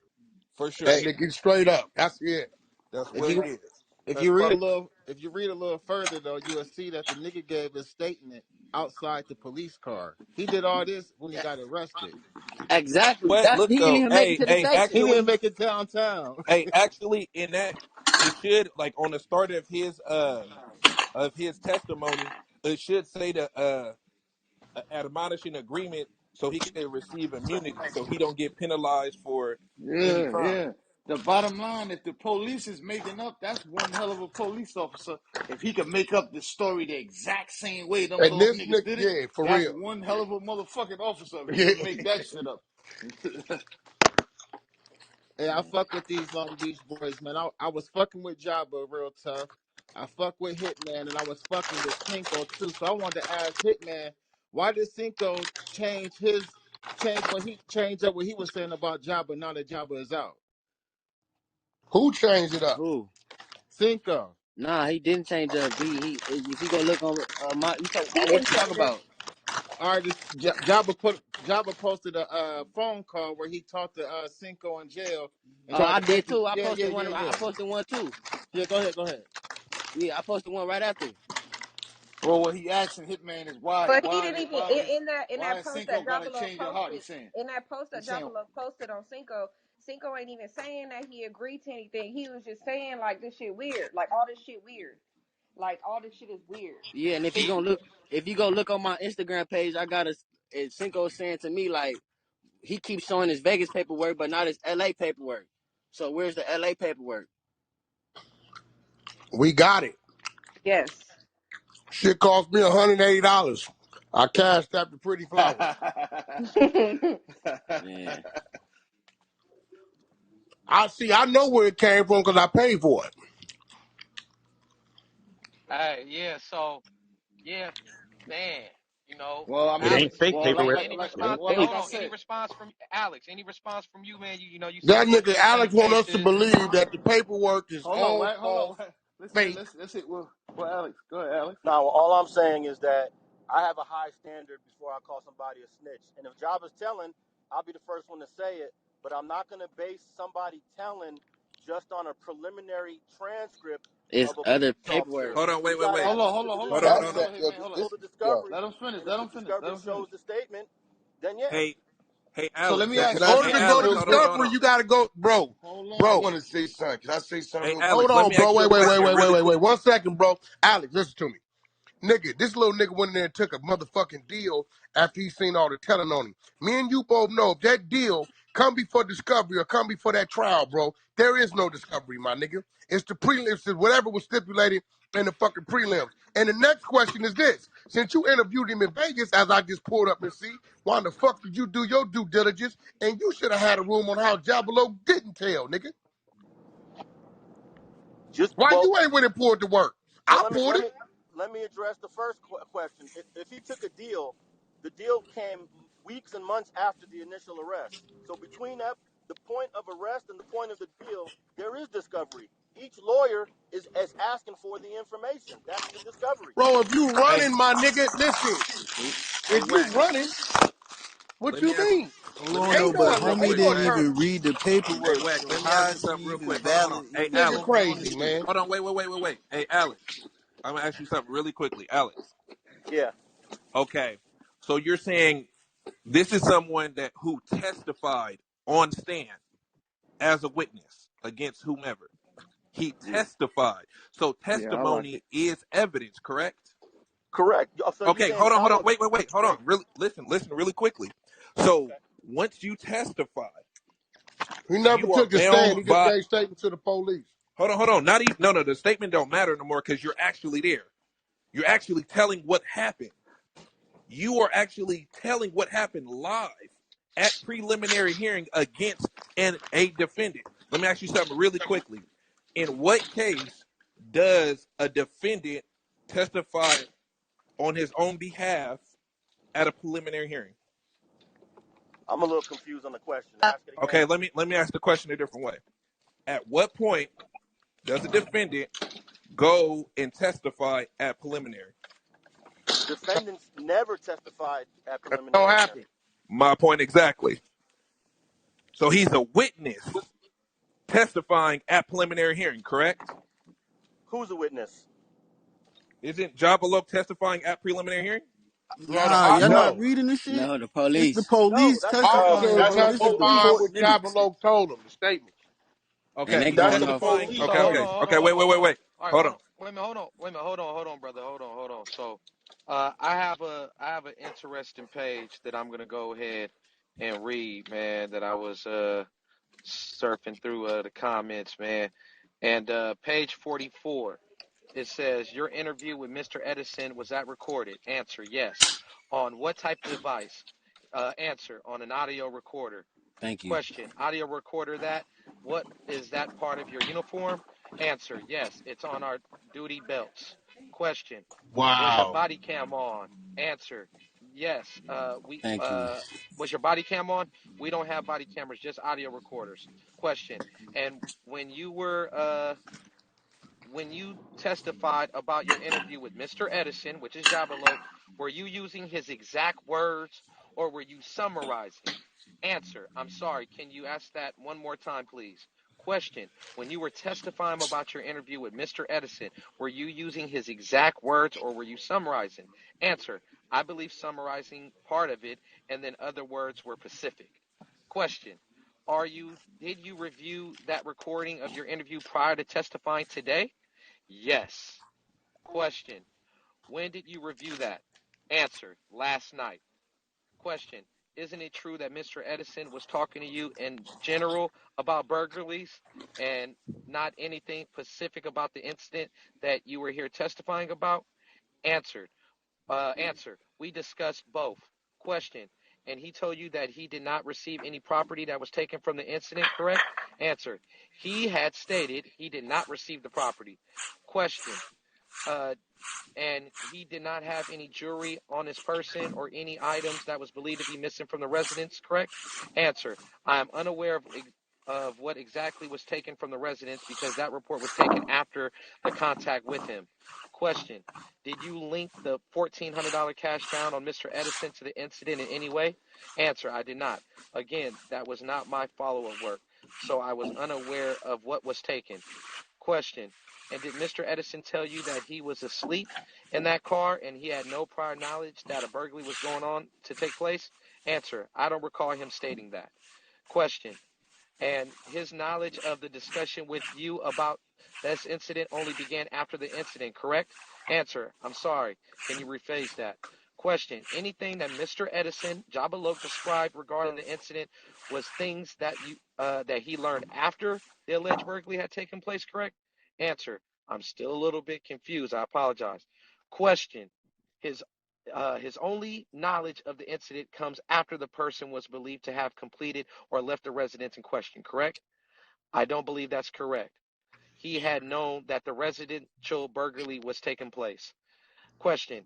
For That sure. nigga straight up. That's it. That's If what he it is. If That's you read a fucked. little, if you read a little further though, you will see that the nigga gave his statement outside the police car. He did all this when he got arrested. Exactly. What? That Look he didn't though. even make it Hey, to the hey, station. He didn't actually, make it downtown. hey, actually, in that it should like on the start of his testimony, it should say the admonishing agreement so he can receive immunity, so he don't get penalized for any Yeah, crime. yeah. The bottom line, if the police is making up, that's one hell of a police officer. If he can make up the story the exact same way them And little this niggas nigga, did it, yeah, for that's real. one hell of a motherfucking officer if he Yeah. can make that shit up. Hey, I fuck with these Long Beach boys, man. I was fucking with Jabba real tough. I fuck with Hitman, and I was fucking with Cinco too. So I wanted to ask Hitman, why did Cinco change up what he was saying about Jabba now that Jabba is out? Who changed it up? Who? Cinco. Nah, he didn't change up. He if you go look on my you talk He what didn't you talking change it. about? All right, Jabba posted a phone call where he talked to Cinco in jail and Oh, tried I to did make it. too. I Yeah, yeah, posted yeah, one. I yeah. posted one too. Yeah, go ahead, go ahead. Yeah, I posted one right after. Well, what he asking Hitman is why, But he why, didn't even why is, in why that is post Cinco that got to Jabalo change your heart? posted in that post that He's saying, Jabalo posted on Cinco. Cinco ain't even saying that he agreed to anything. He was just saying like this shit weird, like all this shit weird, like all this shit is weird. Yeah, and It, if you go look on my Instagram page, I got a Cinco saying to me like he keeps showing his Vegas paperwork, but not his LA paperwork. So where's the LA paperwork? We got it. yes. Shit cost me $180. I cashed after Pretty Flowers. Man, I know where it came from because I paid for it. Hey, yeah, so yeah, man, you know, well, I It mean, ain't Alex, fake well, paperwork. any It ain't response? well, fake. like Hold I on, any said, response from Alex? Any response from you, man? You know, you said That you worked nigga them same Alex want us to cases. believe that the paperwork is hold on, all right, hold false, on. Listen, fake. let's hit. Well, Alex, go ahead, Alex. Now, all I'm saying is that I have a high standard before I call somebody a snitch. And if Job is telling, I'll be the first one to say it. But I'm not going to base somebody telling just on a preliminary transcript it's of a other police paperwork. officer. Hold on, We wait, wait, got wait. Hold on, access hold to on, the hold on, Hold on, hold hold on, on. That's hold that. on, Yo, Hitman, hold on. pull this, the yo. discovery. Let him finish. And Let if him the finish. Let discovery him finish. shows the statement, then yeah. Hey, hey, So let Alex. me Yo, can ask I you. order Hey, Let to me go ask to you Alex. this Hold on, real. hold discovery? on. You gotta go, bro. Hold Bro, I on. want to say something. Can I say Hey, something real quick? Alex. Hold Let on, me bro. ask you a question really quick. Wait. 1 second, bro. Alex, listen to me. Nigga, this little nigga went in there and took a motherfucking deal after he seen all the telling on him. Me and you both know if that deal come before discovery or come before that trial, bro, there is no discovery, my nigga. It's the prelims, it's whatever was stipulated in the fucking prelims. And the next question is this. Since you interviewed him in Vegas, as I just pulled up and see, why the fuck did you do your due diligence? And you should have had a room on how Jabalo didn't tell, nigga. Just Why well, you ain't with it pulled to work? well. I pulled it. Let me address the first question. If he took a deal, the deal came weeks and months after the initial arrest. So between that, the point of arrest and the point of the deal, there is discovery. Each lawyer is asking for the information. That's the discovery. Bro, if you Hey, running, my nigga, listen. hey, If you Wack. running, what Let me you ask. mean? Hold Let me on ask though, you Ain't but no, something real homie ain't quick, no didn't Wack. attorney. even read the Hey, paperwork, Wack. so Let me ask how you is he something real even quick. Hold on, hold on. valid? Hey, He Nigga Alex. talking all crazy, this shit. man. Hold on. Wait. Hey, Alex. I'm gonna ask you something really quickly, Alex. Yeah, Okay. So you're saying this is someone that who testified on stand as a witness against whomever. He yeah, testified. So Yeah, I like it. testimony is evidence, correct? correct. So you Okay, saying hold on. Alex? Wait, hold on. Wait. Really listen really quickly. So Okay. once you testify, He never you are took a stand. bound He just by gave statement to the police. hold on. Not even no, the statement don't matter no more because you're actually there. You're actually telling what happened. You are actually telling what happened live at preliminary hearing against a defendant. Let me ask you something really quickly. In what case does a defendant testify on his own behalf at a preliminary hearing? I'm a little confused on the question. Ask it again. Okay, let me ask the question a different way. At what point does a defendant go and testify at preliminary? Defendants never testified at That don't preliminary happen. hearing. My point exactly. So he's a witness testifying at preliminary hearing, correct? Who's a witness? Isn't Jooba Loc testifying at preliminary hearing? No, the Nah, y'all not officer. No, reading the shit? No, the It's the police. No, police that's the no, Officer testifying, is that's officers. the bro. This is the testifying police. court what Jabba minutes. Loke told him, the statement. And Okay, they he's That's going the off. testifying. police. So Okay, hold okay, on, hold okay. on, Wait, hold wait, on, wait, hold on. wait. All right, Hold hold on. on. Wait a minute, hold on. Wait a minute, hold on, brother. Hold on. So, I have an interesting page that I'm gonna go ahead and read, man. That I was surfing through the comments, man, and page 44. It says your interview with Mr. Edison, was that recorded? Answer: yes. On what type of device? Answer: on an audio recorder. Thank you. Question: audio recorder that? What is that part of your uniform? Answer: yes, it's on our duty belts. Question: was your Wow. body cam on? Answer: yes. We Thank you. Was your body cam on? We don't have body cameras, just audio recorders. Question: and when you testified about your interview with Mr. Edison, which is Jabba Loke, were you using his exact words or were you summarizing? Answer: I'm sorry, can you ask that one more time, please? Question: when you were testifying about your interview with Mr. Edison, were you using his exact words or were you summarizing? Answer: I believe summarizing part of it and then other words were Pacific. Question: did you review that recording of your interview prior to testifying today? Yes. Question: when did you review that? Answer: last night. Question: isn't it true that Mr. Edison was talking to you in general about burglaries and not anything specific about the incident that you were here testifying about? Answered. Answer: we discussed both. Question: and he told you that he did not receive any property that was taken from the incident, correct? Answer: he had stated he did not receive the property. Question: uh, and he did not have any jewelry on his person or any items that was believed to be missing from the residence, correct? Answer: I am unaware of what exactly was taken from the residence because that report was taken after the contact with him. Question: did you link the $1,400 cash found on Mr. Edison to the incident in any way? Answer: I did not. Again, that was not my follow-up work, so I was unaware of what was taken. Question: and did Mr. Edison tell you that he was asleep in that car and he had no prior knowledge that a burglary was going on to take place? Answer: I don't recall him stating that. Question: and his knowledge of the discussion with you about this incident only began after the incident, correct? Answer: I'm sorry. Can you rephrase that? Question: anything that Mr. Edison, Jabba Loke, described regarding the incident was things that he learned after the alleged burglary had taken place, correct? Answer: I'm still a little bit confused. I apologize. Question: his his only knowledge of the incident comes after the person was believed to have completed or left the residence in question, correct? I don't believe that's correct. He had known that the residential burglary was taking place. Question: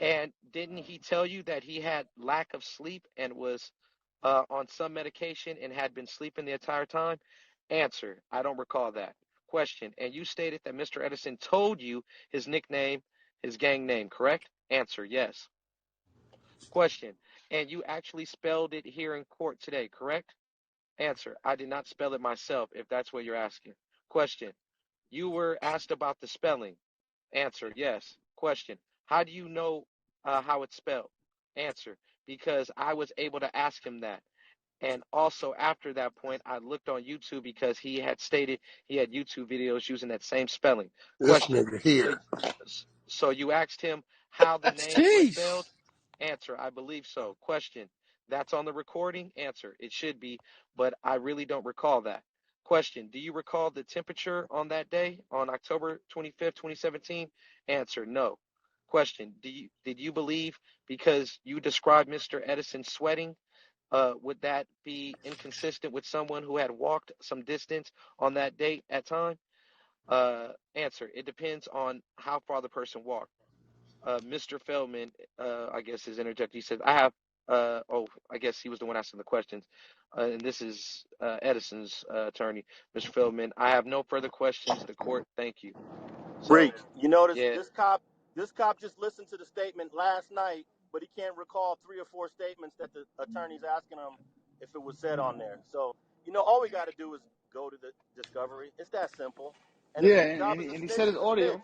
and didn't he tell you that he had lack of sleep and was on some medication and had been sleeping the entire time? Answer: I don't recall that. Question: and you stated that Mr. Edison told you his nickname, his gang name, correct? Answer: yes. Question: and you actually spelled it here in court today, correct? Answer: I did not spell it myself, if that's what you're asking. Question: you were asked about the spelling. Answer: yes. Question: how do you know how it's spelled? Answer: because I was able to ask him that. And also after that point, I looked on YouTube because he had stated he had YouTube videos using that same spelling. This Question: nigga so, here. so you asked him how the name was Jeez. spelled? Answer: I believe so. Question: that's on the recording? Answer: it should be, but I really don't recall that. Question: do you recall the temperature on that day, on October 25th, 2017? Answer: no. Question: did you believe because you described Mr. Edison sweating, would that be inconsistent with someone who had walked some distance on that date at time? Answer: it depends on how far the person walked. Mr. Feldman, I guess, is interjected. He says, I have, I guess he was the one asking the questions. And this is Edison's attorney, Mr. Feldman. I have no further questions. The court, thank you. Breach. So, You notice yeah, this cop just listened to the statement last night, but he can't recall 3 or 4 statements that the attorney's asking him if it was said on there. So, all we got to do is go to the discovery. It's that simple. And if Yeah, his job and, is and, to and he snitch, said his he's a snitch. audio.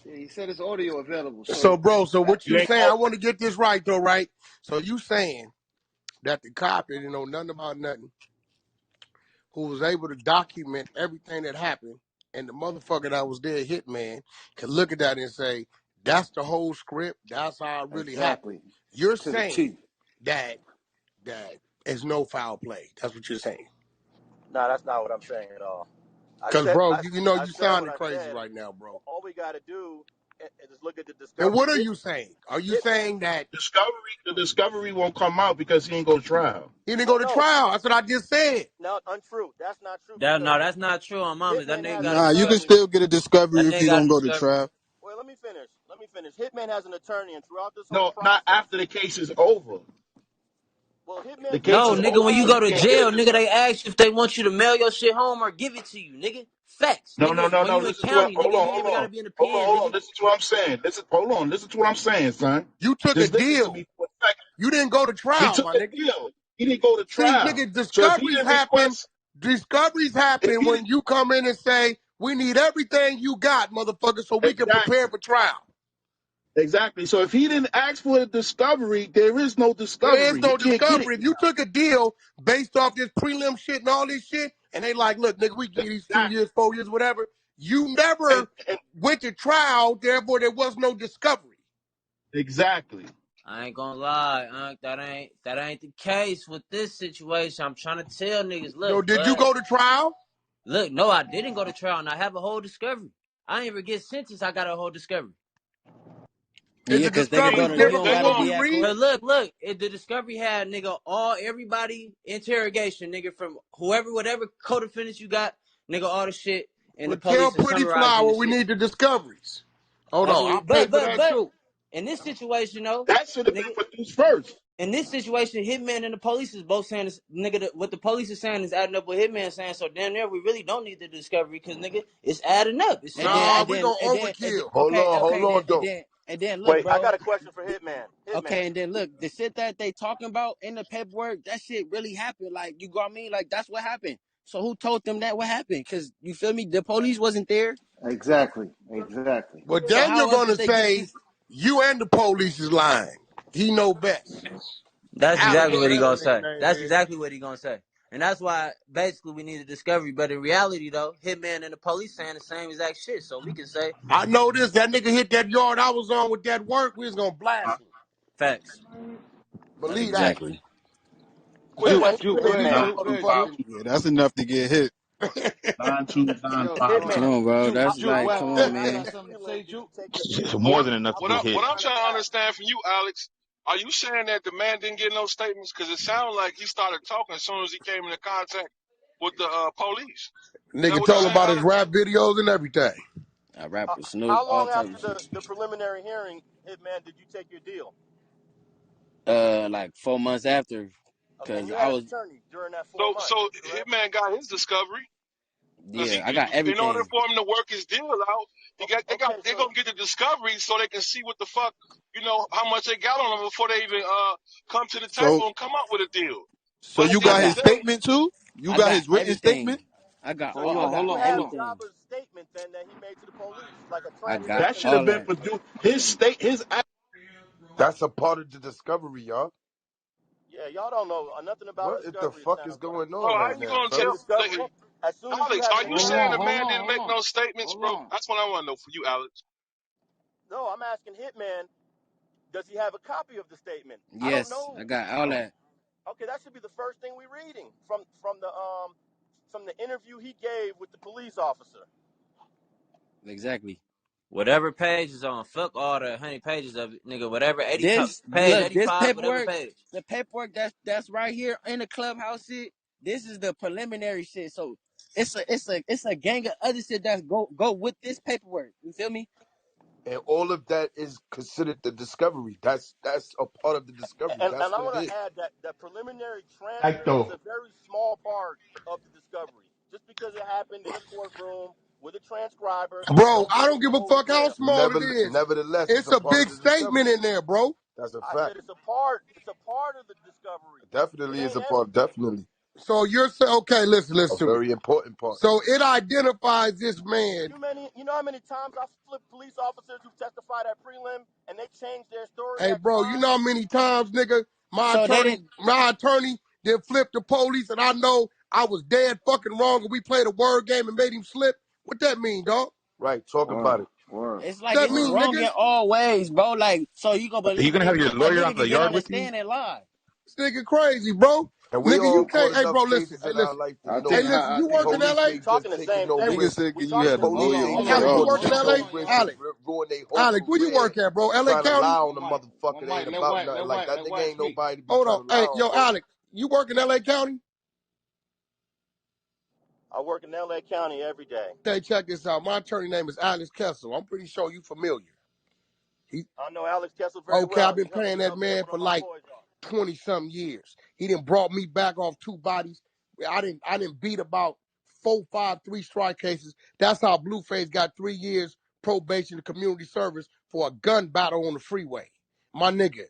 Yeah, he said his audio available. So, So bro, so what You you ain't saying? gonna I want to get this right though, right? So you saying that the cop didn't know nothing about nothing, who was able to document everything that happened, and the motherfucker that was there, Hitman, could look at that and say, "That's the whole script. That's how it really happened." exactly You're to the saying T. that is no foul play. That's what you're saying. No, that's not what I'm saying at all. I Cause, said bro, I, you know I you said what sounding I crazy said. right now, bro. All we got to do is look at the And discovery. what are you saying? Are you Hitman. saying that discovery. The discovery won't come out because he ain't go to trial. he didn't go Oh to no, trial? That's what I just said. no, untrue. That's not true That because no, that's not true on mamas. That Hitman nigga has got an a Nah, you can attorney. discovery. still get a discovery That if nigga he got don't a go to discovery. trial. Well, let me finish. Let me finish. Hitman has an attorney, and throughout this whole No, not process, after the case is over. well, The Hitman can case No, is still nigga, when over, you so provide. go you to can't get a jail, nigga, they discovery. ask you if they want you to mail your shit home or give it to you, nigga. Facts, No, no, nigga. no, When no. you in Listen to what. county, Hold nigga, on, you ain't hold even on, gotta be in the hold on, pen, hold on. nigga. Listen to what I'm saying. Listen, hold on. Listen to what I'm saying, son. You took a Just listen to deal. me for a second. You didn't go to He trial, took my a nigga. deal. He didn't go to See, trial. nigga, So if he discoveries didn't happen. request, Discoveries if happen he when didn't you come in and say, "We need everything you got, motherfucker, so we can prepare exactly, for trial." exactly. So if he didn't ask for a discovery, there is no There is discovery. He no can't get it discovery. If you now. took a deal based off this prelim shit and all this shit, and they like, "Look, nigga, we give you these 2 years, 4 years, whatever," you And, never and went to trial. Therefore, there was no discovery. exactly. I ain't gonna lie, that ain't the case with this situation. I'm trying to tell niggas, So, look, did you bud. go to trial? Look, no, I didn't go to trial, and I have a whole discovery. I ain't even get sentenced. I got a whole discovery. Is Yeah, the because they could go discovery to. You different don't from gotta what be we at read? court. Cause look, the discovery had nigga everybody interrogation, nigga, from whoever, whatever co-defendants you got, nigga, all the shit, and the Well, tell police is Pretty summarizing the Flower we shit. need the discoveries. Hold That's on, what we, I'll pay for that but too. in this situation though, That should have been nigga, produced first. in this situation, Hitman and the police is both saying this, nigga. What the police is saying is adding up with Hitman saying. So damn near, we really don't need the discovery because nigga, it's adding up. It's And then, sounding Nah, and like we then, gonna and then, and then overkill. Hold okay, on, hold okay, on, though. and then, look, Wait, I bro. got a question for Hitman. Hitman. Okay, and then look, the shit that they talking about in the paperwork, that shit really happened. Like, you got me? Like, that's what happened. So who told them that what happened? Because, you feel me? The police wasn't there. Exactly, exactly. Well, So Daniel how else gonna did they get say this? you and the police is lying. He know best. that's Alex, exactly what he whatever gonna that nigga say. name That's is. exactly what he gonna say. And that's why basically we need a discovery. But in reality though, Hitman and the police saying the same exact shit. So we can say I know this. That nigga hit that yard I was on with that work. We was gonna blast him. facts. That's Believe that. exactly. Quick Juke, question Juke, for go ahead, Believe that, Hitman. Juke. Go ahead, Juke. motherfucker. Yeah, that's enough to get hit. Yo,9295. Come Hitman. on, bro. Juke, That's Juke. like, Wack, come on, Wack man. got What something to prelim say, did Juke. you take your deal? It's But more than enough How to what get I come you hit. what didn't I'm have a trying to copy? understand from you, Alex, are you saying that the man didn't get no statements? Because it sounded like he started talking as soon as he came into contact with the police. Is that Nigga what you're told him saying, about his Alex? rap videos and everything. I rap with Snoop, How all long type after of shit. the preliminary hearing, Hitman, did you take your deal? Like 4 months after, Okay, because and you I had an was, attorney during that So 4 months, so correct? Hitman got his discovery because yeah, I got in order everything. for him to work his deal out, Okay, they so gonna get the discovery so they can see what the fuck how much they got on them before they even come to the So, table and come up with a deal. so But I, at you the I got end of his the got, day, statement too? You I got got his written statement? everything. I got, so Hold I on, got hold you on, have hold on. everything. Jaba's statement then that he made to the police, like a I got That transcript and should have all been everything. that. produced. His state, his That's a part of the discovery, y'all. Yeah, y'all don't know nothing about What the discovery. It fuck is sounds like going bro, on how right you now, gonna the tell? fellas? Like, discovery. As soon as you Alex, have are an you Hold saying on, the attorney. hold man on, didn't hold make on. no statements, Hold bro? on. That's what I want to know for you, Alex. No, I'm asking Hitman, does he have a copy of the statement? I don't Yes, I know. got all that. Okay, that should be the first thing we're reading from the interview he gave with the police officer. Exactly. Whatever page is on, fuck all the 100 pages of it, nigga. Whatever This, page look, this 85, whatever paperwork, page. the paperwork that's right here in the clubhouse shit. This is the preliminary shit. So it's a gang of other shit that's go with this paperwork. You feel me? And all of that is considered the discovery. That's a part of the discovery. And That's I what it want to is. add that the preliminary Like transcript is though. a very small part of the discovery. Just because it happened in a courtroom with a transcriber, Bro, don't I mean don't it's the give a whole fuck how script. small it is. Nevertheless, it's It's a a part of big the statement discovery. in there, bro. That's a I fact. said it's a part. It's a part of the discovery. It Definitely is ain't a part. everything. Definitely. So you're saying, okay, A listen to me. very important part. So it identifies this man. You know how many times I flipped police officers who testified at prelim and they changed their story Hey, at bro, you know trial? how many times, nigga, So they didn't. my attorney did flip the police and I know I was dead fucking wrong and we played a word game and made him slip? What that mean, dog? Right. Talk about it. It's What like that it's mean, wrong nigga? in all ways, bro. Like, so you gonna Are you believe gonna have your a lawyer nigga on can the get on yard the with you? stand and lie. This nigga crazy, bro. And we Nigga, all you can't. caught Hey, enough bro, listen. cases Hey, in our listen. life to I know Hey, think listen. I You think work in police L.A.? We ain't just talking the taking same no thing. Nigga risks. said, We can you talking have the the hold Police lawyer on, on ain't the hold Alex, taking on, you no yard hold work with in you? on, zero hold L.A.? on, risks y'all. and Alex. ruin their hopes Alex, and where you work dreams, at, bro? L.A. trying to County? lie on the motherfucker that ain't let about Wack nothing. let Like Wack that let nigga Wack ain't speak. nobody to be Hold on. trying to lie Hey, on, yo, bro. Alex, you work in L.A. County? I work in LA County every day. Okay, check this out. My attorney name is Alex Kessel. I'm pretty sure you familiar. He, I know Alex Kessel very okay, I've well. been He paying that helped me get man one for of my like boys off. 20-something years. He done brought me back off 2 bodies. I didn't beat about 4, 5, 3-strike cases. That's how Blueface got 3 years probation and community service for a gun battle on the freeway. My nigga,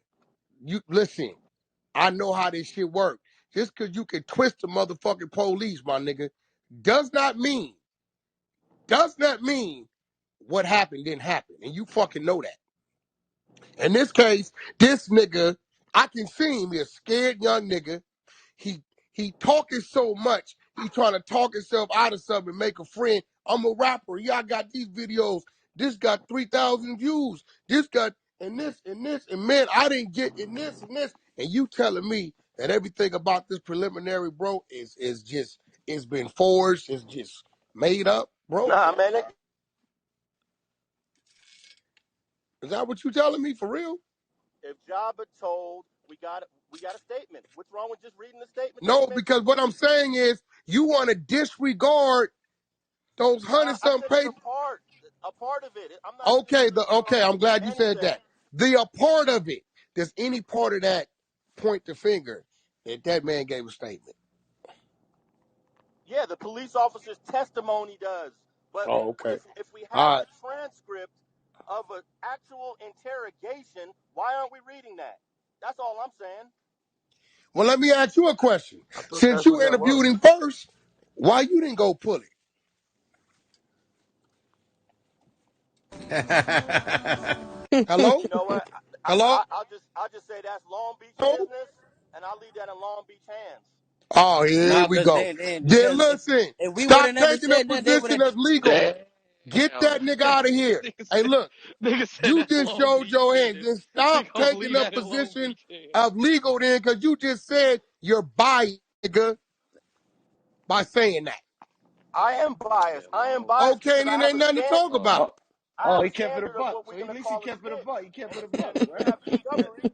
you listen, I know how this shit work. Just cause you can twist the motherfucking police, my nigga, does not mean what happened didn't happen. And you fucking know that. In this case, this nigga, I can see him, he a scared young nigga. He he talking so much. He trying to talk himself out of something and make a friend. I'm a rapper. Yeah, I got these videos. This got 3,000 views. This got and this and this and man, I didn't get in this and this. And you telling me that everything about this preliminary, bro, is just it's been forged. It's just made up, bro. Nah, man. Is that what you telling me for real? If Jabba told, we got a statement. What's wrong with just reading the statement that he No, made to because the what I'm police? saying is you want to disregard those Nah, hundred I something said it's pages. a part of it. I'm not Okay, okay, disregarding I'm glad you said anything. that. The a part of it. Does any part of that point the finger that that man gave a statement? Yeah, the police officer's testimony does. But Oh, okay. if we have All the right. transcript of an actual interrogation, why aren't we reading that? That's all I'm saying. Well, let me ask you a question. I thought Since that's you what that was. interviewed him first, why you didn't go pull it? Hello? You know what? Hello? I'll just say that's Long Beach business, and I'll leave that in Long Beach hands. Oh, here Nah, we cause go. then Then because listen, if we would have stop never taking a said nothing, they would position have. that's legal. Damn. Get that nigga out of here. Hey, look. Nigga said You that's just Long showed Beach your hand. business. Then We stop gonna taking leave a that in Long position Beach hands. of legal then, because you just said you're biased, nigga, by saying that. I am Said biased. I am Long biased Beach. Okay, because and it ain't nothing to talk Oh, about. Oh, I oh, have a he kept it a standard of buck. what So we're at gonna least he call a kept it a snitch. buck. He kept it a And buck, if we right? have discovery,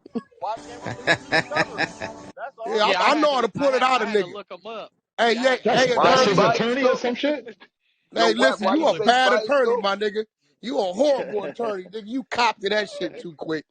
why can't we listen to discovery? That's all. Yeah, yeah, I know how to pull it out I of had to nigga. look him up. Hey, Yeah, I yeah, had to That's hey, look him why up. he attorney, Rash's look. biased attorney or though. some shit? Yo, Hey, Wack, listen, why you you a say he bad biased attorney, though? my nigga. You a horrible attorney, nigga. You copped to that shit too quick.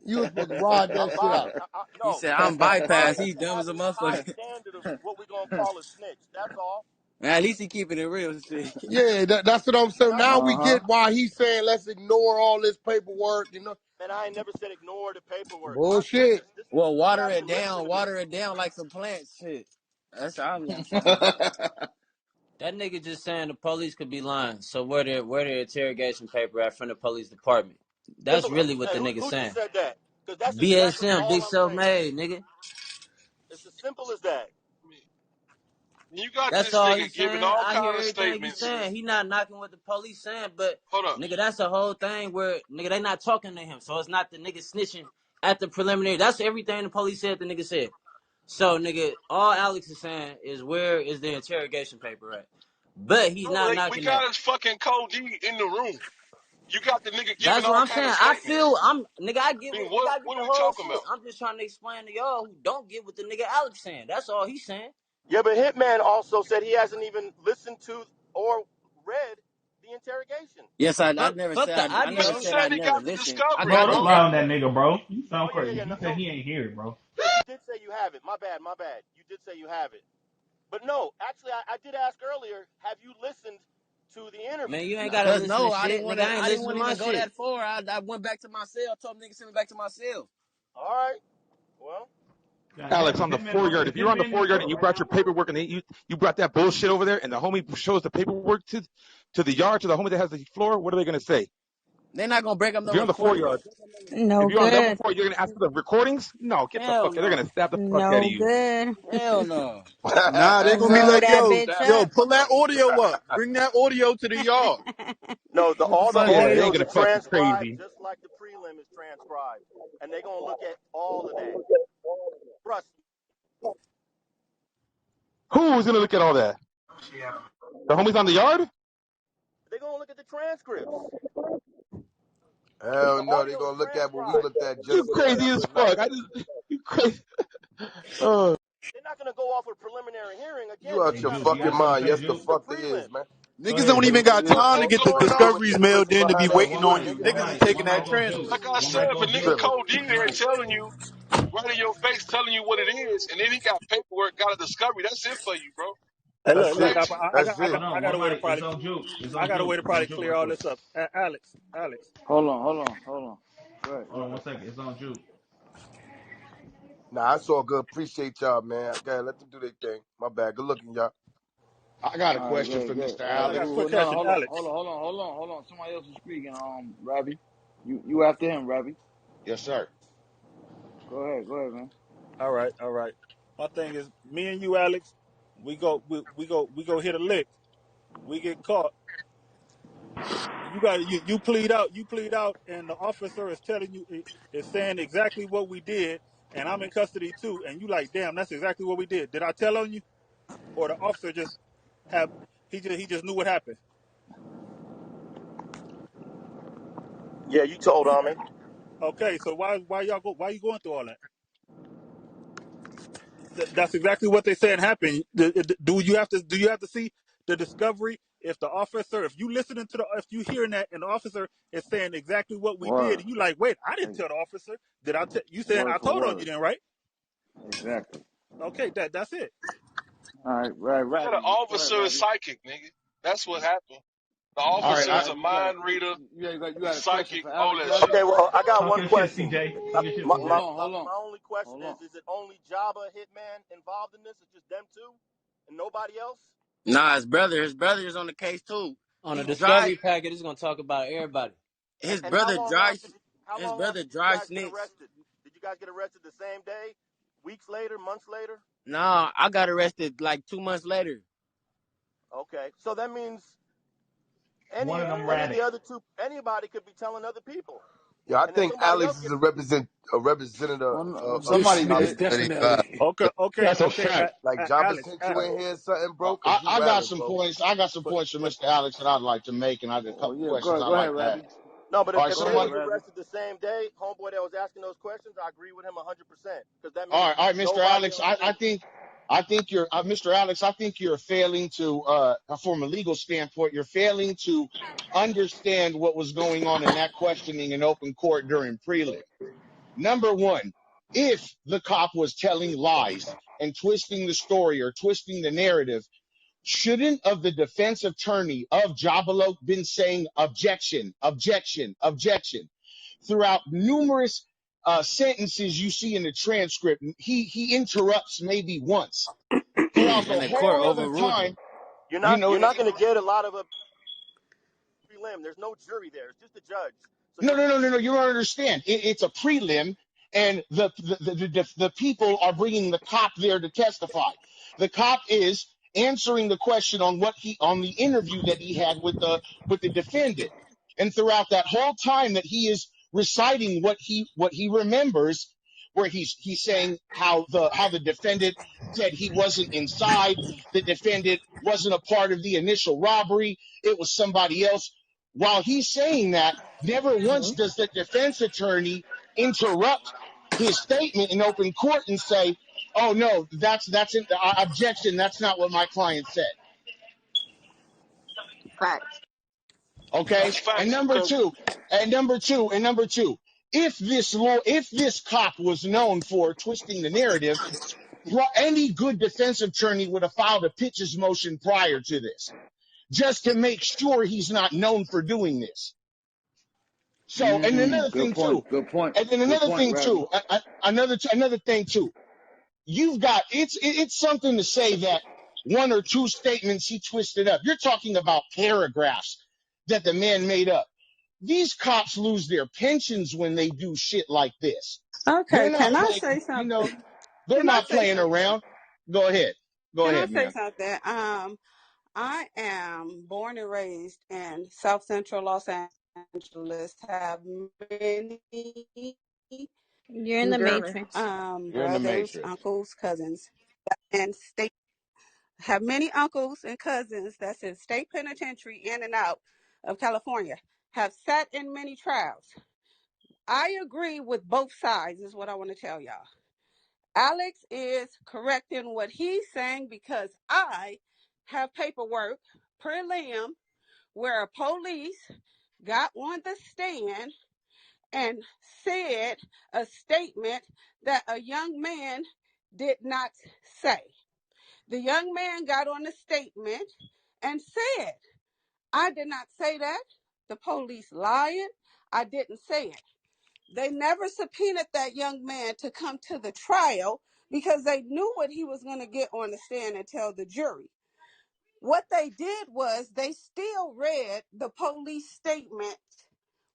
You was supposed to ride I'm that shit biased. out. He No, said, "I'm I'm bypassed. biased He's to dumb as a having a high motherfucker." standard of what we're gonna call a snitch. That's all. Man, at least he keeping it real. Shit. Yeah, that's what I'm And saying. I Now ain't we Uh-huh. get why he's saying let's ignore all this paperwork, you know. and I ain't never said ignore the paperwork. My Bullshit. goodness, this Well, you're not even listening to me. water it down like some plants. Shit. That's how I'm saying. That nigga just saying the police could be lying. So where the interrogation paper at from the police department? That's Simple. really what Hey, the nigga who just saying. said that? Because that's exactly BSM, all big I'm saying. self-made, nigga. It's as simple as that. You got That's this all nigga he's giving saying. all I hear kind of everything he's statements. saying. He not knocking what the police saying, but Hold up. nigga, that's a whole thing where nigga they not talking to him. So it's not the nigga snitching at the preliminary. That's everything the police said the nigga said. So nigga, all Alex is saying is where is the interrogation paper at? But he's Bro, not we knocking that. got his fucking code D in the room. You got the nigga giving That's what all I'm kind of saying. I statements. feel nigga. I get I mean, nigga. I get what are the we whole talking shit. about? I'm just trying to explain to y'all who don't get what the nigga Alex saying. That's all he's saying. Yeah, but Hitman also said he hasn't even listened to or read the interrogation. Yes, Fuck the I But never you audio. said said I he never got the listened. I discovery, Bro, got the don't bro. lie deck. on that nigga, bro. You sound Oh yeah, crazy. yeah, He no, said he ain't hear it, bro. yeah. You did say you have it. My bad, my bad. You did say you have it. But no, actually, I did ask earlier. Have you listened to the interview? Man, you ain't gotta Cause listen to no, I didn't shit, want nigga. to. I ain't I didn't listen to want to my even go shit. that far. I went back to my cell. Told them niggas send me back to my cell. All right. Well. Alex, If on the Hitman don't, 4 yard. if If you're on the Hitman didn't 4 yard show and you up right brought your now, paperwork and you brought that bullshit over there, and the homie shows the paperwork to the yard, to the homie that has the floor, what are they gonna say? They're not gonna break up If no you're on the four recordings. yard, No if you're on level good. 4, you're gonna ask for the recordings? No, get the Hell fuck. They're no. gonna stab the fuck out of No you. good. Hell no. Nah, they gonna be Roll like, that yo, bitch yo, up. pull that audio up. Bring that audio to the yard. No, What the all the fuck, Yeah, they nigga? ain't audios are gonna fucking transcribed crazy. just like the prelim is transcribed, and they're gonna look at all of that. Trust me. Who's gonna look at all that? The homies on the yard? They're gonna look at the transcripts. The Hell no, they audio is gonna look at what we transcribed. looked at You just crazy last as fuck. night. You crazy. They're not gonna go off a preliminary hearing. Again, You they out hey your gotta Juke, you go fucking got off something mind. to say, Yes, the Juke? the fuck they is, man. prelim. Go Niggas ahead, don't even Juke. got What time to ain't get the going on with discoveries the mailed people in to be behind that waiting on screen, you. nigga? One Niggas is mic, taking one that mic on Juke, transcript. Like I one said, mic if a on nigga Juke, Tripping. Codeine one there mic. telling you right in your face, telling you what it is, and then he got paperwork, got a discovery, that's it for you, bro. Hey, That's one it. mic. That's it. Hold on, I got one a way to mic. It's probably, on Juke. It's I on got a Juke. way to It's on probably Juke clear right all quick. this up. Alex. Hold on. Go ahead, go Hold on ahead. 1 second. It's on Juke. Nah, it's all good. Appreciate y'all, man. Okay, let them do their thing. My bad. Good looking, y'all. I got a All right, question good, for good. Mr. All right, I got a Alex. cool. quick Well, no, question, hold on, Alex. hold on. Somebody else is speaking. Ravi, you after him, Ravi. Yes, sir. Go ahead, man. All right. My thing is, me and you, Alex, we go hit a lick. We get caught. You plead out, and the officer is telling you is saying exactly what we did, and I'm in custody too, and you like, damn, that's exactly what we did. Did I tell on you, or the officer just have he just knew what happened? Yeah, you told on me. Okay, so why you going through all that? That's exactly what they said happened. Do you have to see the discovery? If you listening to if you hearing that and the officer is saying exactly what we did, Word, and you like, wait, I didn't Ex- tell the officer. Did I tell you? Saying word I for told on you word, then, right? exactly. Okay, that's it. All right, right, Yeah, the Ravi. Go ahead, officer is Ravi. psychic, nigga. That's what happened. The All All right, right. officer is a Ravi, mind reader, you got a question psychic, for all Alex, that Ravi? shit. Okay, well, I got Talk one your shit, question. CJ. Talk your shit, Hold CJ. on. My only question Hold on. is it only Jabba Hitman involved in this? It's just them two and nobody else? Nah, his brother is on the case too. On a He dry discovery packet, it's gonna talk about everybody. his And how brother long dry after how his long brother after did you dry guys get snitch. arrested? Did you guys get arrested the same day? Weeks later, months later? Nah, I got arrested like 2 months later. Okay. So that means One of them any of the radics. other two anybody could be telling other people. Yeah, I And then think somebody Alex else is gets a representative Well, of This somebody nigga's did. 35. Okay. That's a fact. like Jabba Alex, sent you in here something, bro, I, because you I got rattled, some bro. points. I got some but points for but Mr. Alex that I'd like to make, and I got a Oh couple yeah, questions I'd go ahead, like to Ravi. ask. No, but All right, if Go they ahead, somebody. was Ravi. arrested the same day, homeboy that was asking those questions, I agree with him 100%. Because that All means right, all right, Mr. nobody Alex. else I can. think, you're, Mr. Alex. I think you're failing to, from a legal standpoint, you're failing to understand what was going on in that questioning in open court during prelim. Number one, if the cop was telling lies and twisting the story or twisting the narrative, shouldn't of the defense attorney of Jooba Loc been saying objection, objection, objection throughout numerous sentences you see in the transcript? He interrupts maybe once. Throughout And the the court whole other overruled him. time, you know, You're not going to get a lot of a prelim. There's no jury there. It's just a judge. So no, you're no, no, no, no. You don't understand. It's a prelim, and the people are bringing the cop there to testify. The cop is answering the question on on the interview that he had with the defendant, and throughout that whole time that he is reciting what he remembers, where he's saying how the defendant said he wasn't inside, the defendant wasn't a part of the initial robbery, it was somebody else. While he's saying that, never once does the defense attorney interrupt his statement in open court and say, "Oh no, that's an objection. That's not what my client said." Facts. Okay. That's And facts number because two, if if this cop was known for twisting the narrative, any good defense attorney would have filed a pitches motion prior to this, just to make sure he's not known for doing this. So, and another Good thing point. too, Good point. and then Good another point, thing Ravi. too, another thing too. you've got it's something to say that one or two statements he twisted up. You're talking about paragraphs that the man made up. These cops lose their pensions when they do shit like this. They're Okay, not can I playing, say you something? know, they're Can I not say playing something? around. Go ahead. Go Can I ahead, say ma'am. something? I am born and raised in South Central Los Angeles. Have many You're in You the hear me? Matrix. You're in the brothers, matrix. uncles, cousins, and state have many uncles and cousins that's in state penitentiary in and out of California. Have sat in many trials. I agree with both sides. Is what I want to tell y'all. Alex is correct in what he's saying because I have paperwork prelim where a police got on the stand and said a statement that a young man did not say. The young man got on the statement and said, I did not say that. The police lying. I didn't say it. They never subpoenaed that young man to come to the trial because they knew what he was going to get on the stand and tell the jury. What they did was they still read the police statement,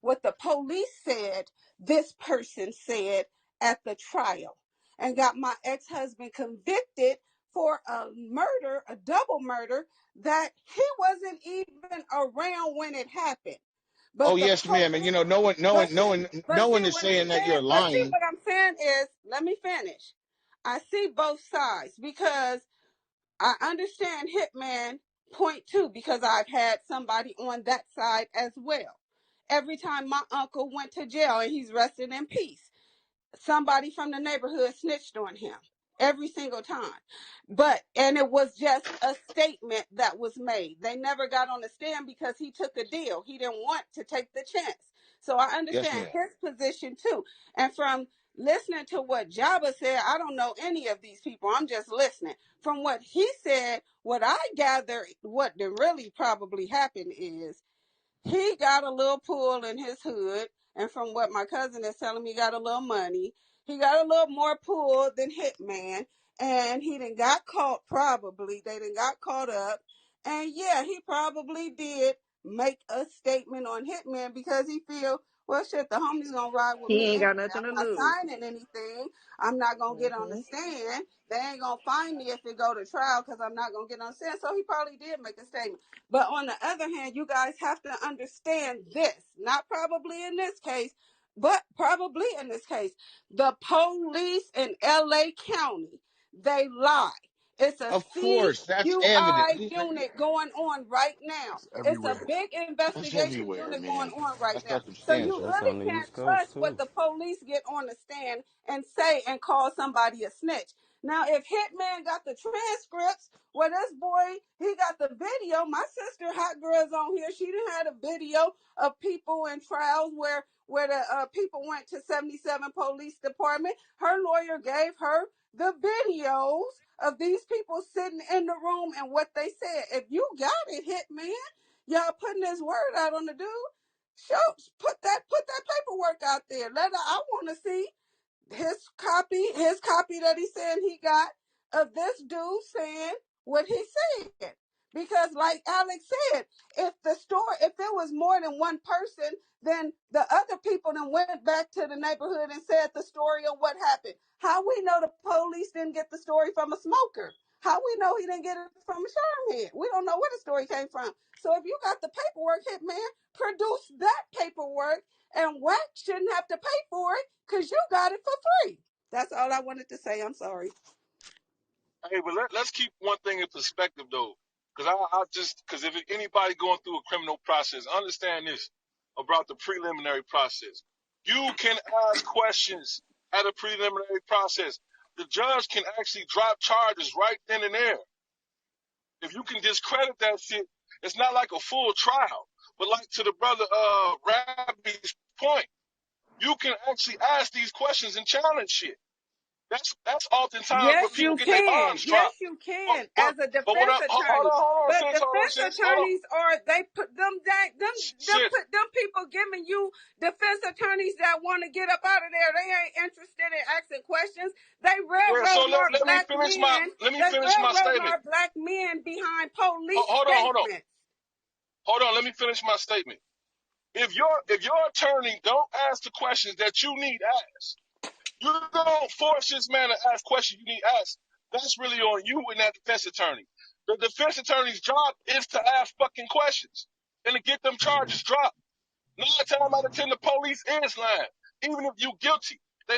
what the police said, this person said at the trial, and got my ex-husband convicted for a murder, a double murder, that he wasn't even around when it happened. Oh But the yes, ma'am. And you police, know, no one, no but one, no see, one, but no see one is what I'm saying that saying, you're lying. what I'm saying is, let me finish. I see both sides because I understand Hitman point two because I've had somebody on that side as well. Every time my uncle went to jail and he's resting in peace, somebody from the neighborhood snitched on him every single time. And it was just a statement that was made. They never got on the stand because he took a deal. He didn't want to take the chance. So I Yes, understand ma'am. his position too. And from listening to what Jabba said, I don't know any of these people. I'm just listening. From what he said, what I gather, what really probably happened is he got a little pull in his hood, and from what my cousin is telling me, he got a little money. He got a little more pull than Hitman, and he done got caught. Probably they done got caught up, and yeah, he probably did make a statement on Hitman because he feel, well, shit, the homie's gonna ride with He me ain't anyway. got nothing to I'm not lose. signing anything. I'm not gonna get on the Hmm. stand. They ain't gonna find me if it go to trial because I'm not gonna get on the stand. So he probably did make a statement. But on the other hand, you guys have to understand this, not probably in this case, but probably in this case. The police in LA County, they lie. It's a Of course, that's evident. CUI unit going on right now. It's It's a everywhere. big That's investigation everywhere, unit going man. on right That's now. not them So stamps. you That's really on the can't East Coast trust what too. the police get on the stand and say and call somebody a snitch. Now, if Hitman got the transcripts, well, this boy, he got the video. My sister, Hot Girl's on here. She done had a video of people in trials where the people went to 77 police department. Her lawyer gave her the videos of these people sitting in the room and what they said. If you got it, Hitman, y'all putting this word out on the dude. Show, put that paperwork out there. I want to see his copy that he said he got of this dude saying what he said. Because like Alex said, if there was more than one person, then the other people then went back to the neighborhood and said the story of what happened. How we know the police didn't get the story from a smoker? How we know he didn't get it from a sherm head? We don't know where the story came from. So if you got the paperwork, Hitman, produce that paperwork, and Wack shouldn't have to pay for it because you got it for free. That's all I wanted to say. I'm sorry. Hey, but let's keep one thing in perspective though, because because if anybody going through a criminal process, understand this about the preliminary process. You can ask questions at a preliminary process. The judge can actually drop charges right then and there. If you can discredit that shit, it's not like a full trial. But like to the brother Rabbi's point, you can actually ask these questions and challenge shit. That's oftentimes where Yes, people you get their can. bombs Yes, dropped. you But can but as a but what defense up? attorney. Hold on, But sis, hold on, defense sis, hold on, attorneys are they put them sis. put them people giving you defense attorneys that want to get up out of there. They ain't interested in asking questions. They Yeah. So railroading our let me black finish my men. let me They finish my railroading statement. our black men behind police Hold on, hold on, statements. hold on. Let me finish my statement. If your attorney don't ask the questions that you need asked, you don't force this man to ask questions you need asked. That's really on you and that defense attorney. The defense attorney's job is to ask fucking questions and to get them charges dropped. 9 times out of 10, the police is lying. Even if you guilty, they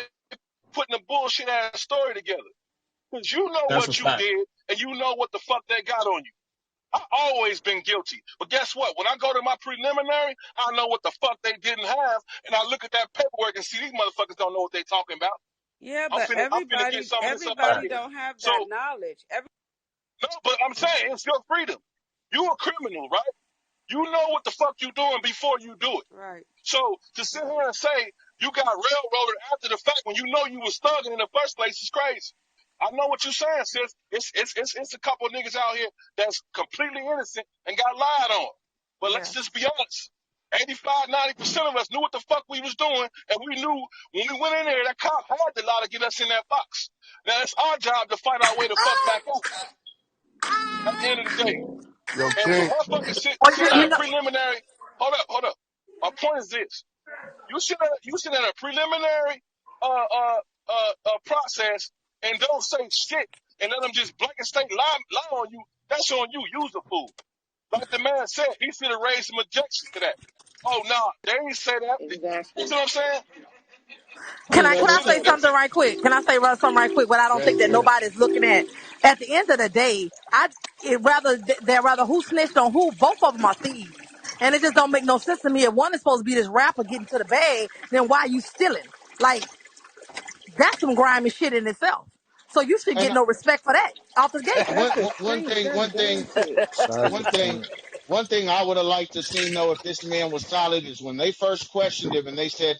putting a bullshit ass story together. Because you know That's a what you fact. did and you know what the fuck they got on you. I always been guilty. But guess what? When I go to my preliminary, I know what the fuck they didn't have, and I look at that paperwork and see these motherfuckers don't know what they talking about. Yeah, I'm but finna get some of this up out of everybody here. don't have So that knowledge. no, but I'm saying it's your freedom. You a criminal, right? You know what the fuck you doing before you do it. Right. So to sit here and say you got railroaded after the fact when you know you was thugging in the first place is crazy. I know what you're saying, sis. It's a couple of niggas out here that's completely innocent and got lied on. But Yeah. let's just be honest. 85–90% of us knew what the fuck we was doing, and we knew when we went in there, that cop had the law to get us in that box. Now it's our job to fight our way the fuck back out at the end of the day. Yo, And when King. motherfuckers Or sit at you a know, preliminary, hold up. My point is this: you sit at a preliminary process and don't say shit and let them just blanket state lie on you. That's on you. Use the fool. Like the man said, he should have raised some objections to that. Oh no, they ain't say that. You Exactly. see what I'm saying? can And I then can I they say can. something right quick? Can I say something right quick? What I don't think that nobody's looking at. At the end of the day, rather who snitched on who. Both of them are thieves, and it just don't make no sense to me. If one is supposed to be this rapper getting to the bag, then why are you stealing? Like that's some grimy shit in itself. So you should And get no respect for that off the gate. one That's the one streets. thing, That's gangster. Besides one the thing, point. one thing I would have liked to see know if this man was solid is when they first questioned him and they said,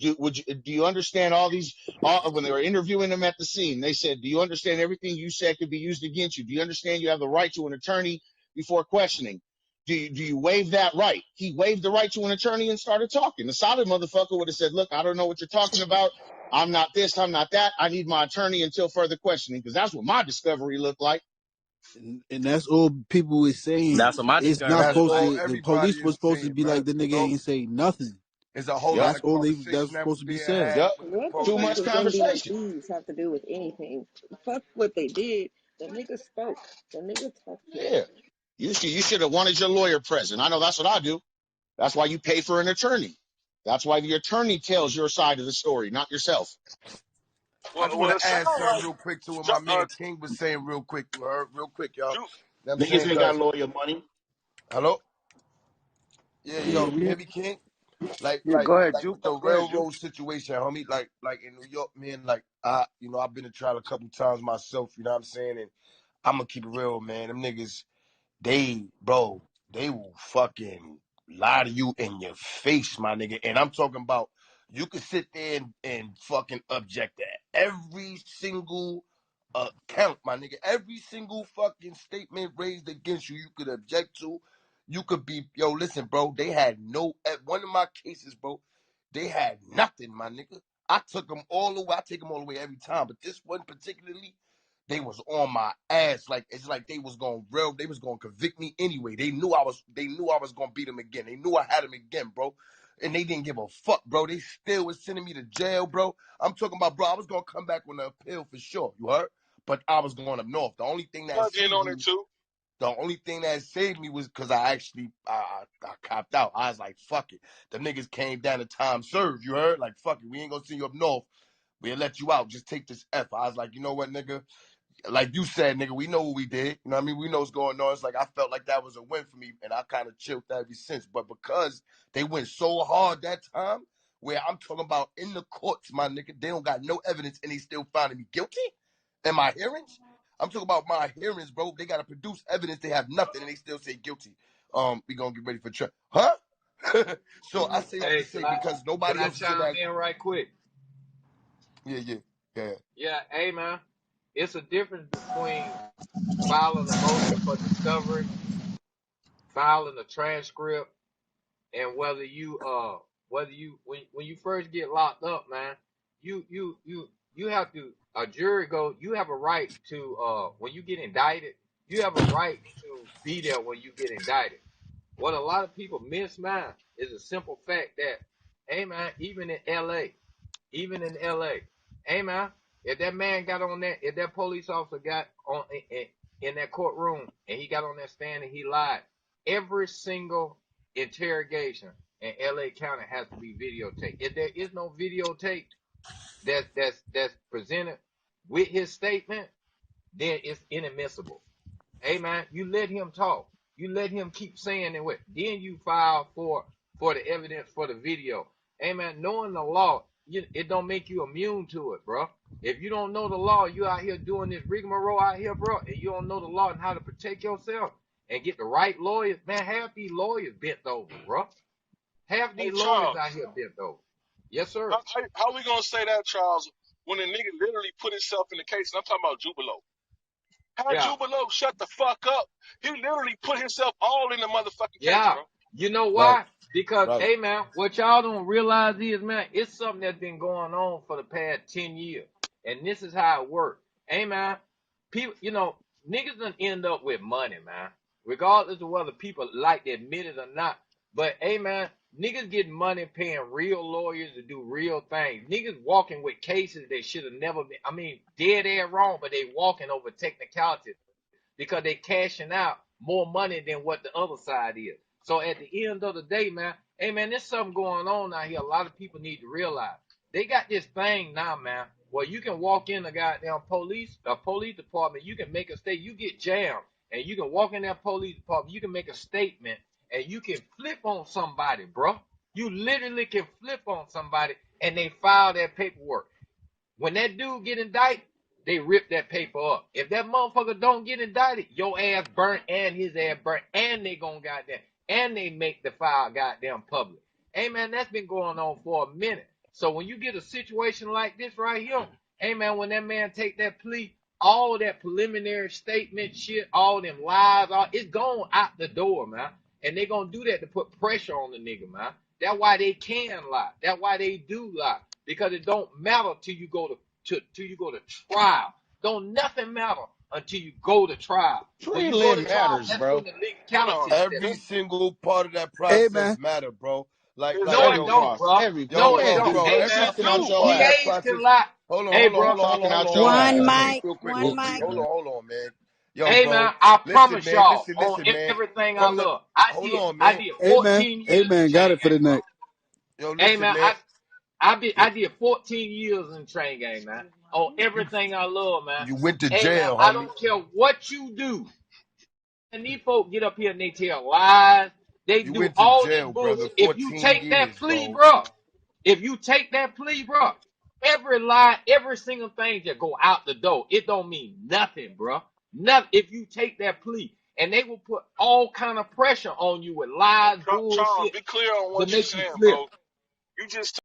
do you understand all these?" When they were interviewing him at the scene, they said, "Do you understand everything you said could be used against you? Do you understand you have the right to an attorney before questioning? Do you waive that right?" He waived the right to an attorney and started talking. The solid motherfucker would have said, "Look, I don't know what you're talking about. I'm not this. I'm not that. I need my attorney until further questioning," because that's what my discovery looked like. And that's all people is saying. That's what my It's not discovery That's look supposed like. all to. The police everybody was is supposed to saying, be like man. the You nigga know, ain't say nothing. there's a whole Yep. lot That's of all that's conversation that supposed was to be being said. had Yep. with the What the Too fuck police. much does them being conversation. thieves have to do with anything? Fuck what they did. The nigga spoke. The nigga talked to Yeah. them. You should have wanted your lawyer present. I know that's what I do. That's why you pay for an attorney. That's why the attorney tells your side of the story, not yourself. I just Well, want it to add sounds something like real quick to what my man King was saying real quick. You heard? Real quick, y'all. You know what I'm Niggas saying? ain't got Because, lawyer money. hello? Yeah, Yeah, yeah. we You hear hear me, King? Like, Yeah, like, go ahead, like Juke. with the Go ahead, Juke. railroad situation, homie. Like in New York, man. Like, I've been to trial a couple times myself. You know what I'm saying? And I'm gonna keep it real, man. Them niggas, bro, they will fucking lie to you in your face, my nigga. And I'm talking about you could sit there and fucking object that every single count, my nigga. Every single fucking statement raised against you, you could object to. You could be, yo, listen, bro. They had no, at one of my cases, bro, they had nothing, my nigga. I took them all the way. I take them all the way every time. But this one particularly, they was on my ass. Like it's like they was gonna convict me anyway. They knew I was gonna beat them again. They knew I had them again, bro. And they didn't give a fuck, bro. They still was sending me to jail, bro. I'm talking about, bro, I was gonna come back on the appeal for sure. You heard? But I was going up north. judge in on it too. The only thing that saved me was because I copped out. I was like, fuck it. The niggas came down to time served. You heard? Like, fuck it. We ain't gonna send you up north. We'll let you out. Just take this F. I was like, you know what, nigga? Like you said, nigga, we know what we did. You know what I mean? We know what's going on. It's like I felt like that was a win for me, and I kind of chilled that ever since. But because they went so hard that time, where I'm talking about in the courts, my nigga, they don't got no evidence, and they still finding me guilty in my hearings. I'm talking about my hearings, bro. They gotta produce evidence. They have nothing, and they still say guilty. We gonna get ready for trial, huh? So I say that to Hey, say because can nobody I else is in chime that. in right quick? Yeah, yeah. Yeah. Yeah, hey man, it's a difference between filing a motion for discovery, filing a transcript, and whether you when you first get locked up, man, you have to a jury go. You have a right to when you get indicted, you have a right to be there when you get indicted. What a lot of people miss, man, is a simple fact that, hey man, even in LA, hey man, if that man got on that, if that police officer got on in that courtroom and he got on that stand and he lied, every single interrogation in LA County has to be videotaped. If there is no videotape that's presented with his statement, then it's inadmissible. Hey man, you let him talk. You let him keep saying it. Then you file for the evidence for the video. Hey man, knowing the law, it don't make you immune to it, bro. If you don't know the law, you out here doing this rigmarole out here, bro, and you don't know the law and how to protect yourself and get the right lawyers, man. Half these lawyers bent over, bro. Half Hey these lawyers out Charles, here bent over. Yes, sir. how we gonna say that, Charles? When a nigga literally put himself in the case, and I'm talking about Jooba Loc. Had Yeah. Jooba Loc shut the fuck up, he literally put himself all in the motherfucking case, Yeah. bro. You know Right. why? Because, Right. hey, man, what y'all don't realize is, man, it's something that's been going on for the past 10 years. And this is how it works. Hey, man, people, niggas done end up with money, man. Regardless of whether people like to admit it or not. But, hey, man, niggas getting money paying real lawyers to do real things. Niggas walking with cases that should have never been, dead ass wrong, but they walking over technicalities because they cashing out more money than what the other side is. So at the end of the day, man, hey man, there's something going on out here. A lot of people need to realize they got this thing now, man, where you can walk in the goddamn police department, you can make a statement, you get jammed, and you can walk in that police department, you can make a statement, and you can flip on somebody, bro. You literally can flip on somebody, and they file that paperwork. When that dude get indicted, they rip that paper up. If that motherfucker don't get indicted, your ass burnt and his ass burnt, and they gonna goddamn, and they make the file goddamn public. Hey man, that's been going on for a minute. So when you get a situation like this right here, hey man, when that man take that plea, all that preliminary statement shit, all them lies, it's going out the door, man. And they gonna do that to put pressure on the nigga, man. That's why they can lie. That's why they do lie. Because it don't matter till you go to trial. Don't nothing matter until you go to trial. When you go to Prelim trial, matters, that's when bro. the Hold on. legalities step Every in. single part of that Hey process man. matter, bro. Is No, Like it yo, don't, Cross bro. every yo, No, you it ain't don't. do. bro. Hey Every man, Talking out single your part of that DAs ass. can process. lie. Hold on, Hey, hold on, bro. hold on, hold Talking on, hold out on, hold your on, One real ass. quick, mic, real quick, one real quick. mic. Hold on, man. Yo, Hey man, bro. I Listen, promise man. y'all Listen, on listen, man. everything I From the love. hold on, I man. did Amen. 14 years in Amen. Got chain it for the gang, bro. night. Yo, Hey listen, man, man. I did 14 years in train gang, man. On everything I love, man. You went to Hey man, jail, I homie. don't care what you do. And these folks get up here and they tell lies. They You do went to all this jail, brother. bullshit. If you 14 take that years, plea, bro. bro, every lie, every single thing that go out the door, it don't mean nothing, bro. Nothing. If you take that plea, and they will put all kind of pressure on you with lies, Charles, bullshit be clear on to what you're make you saying, flip. bro. You just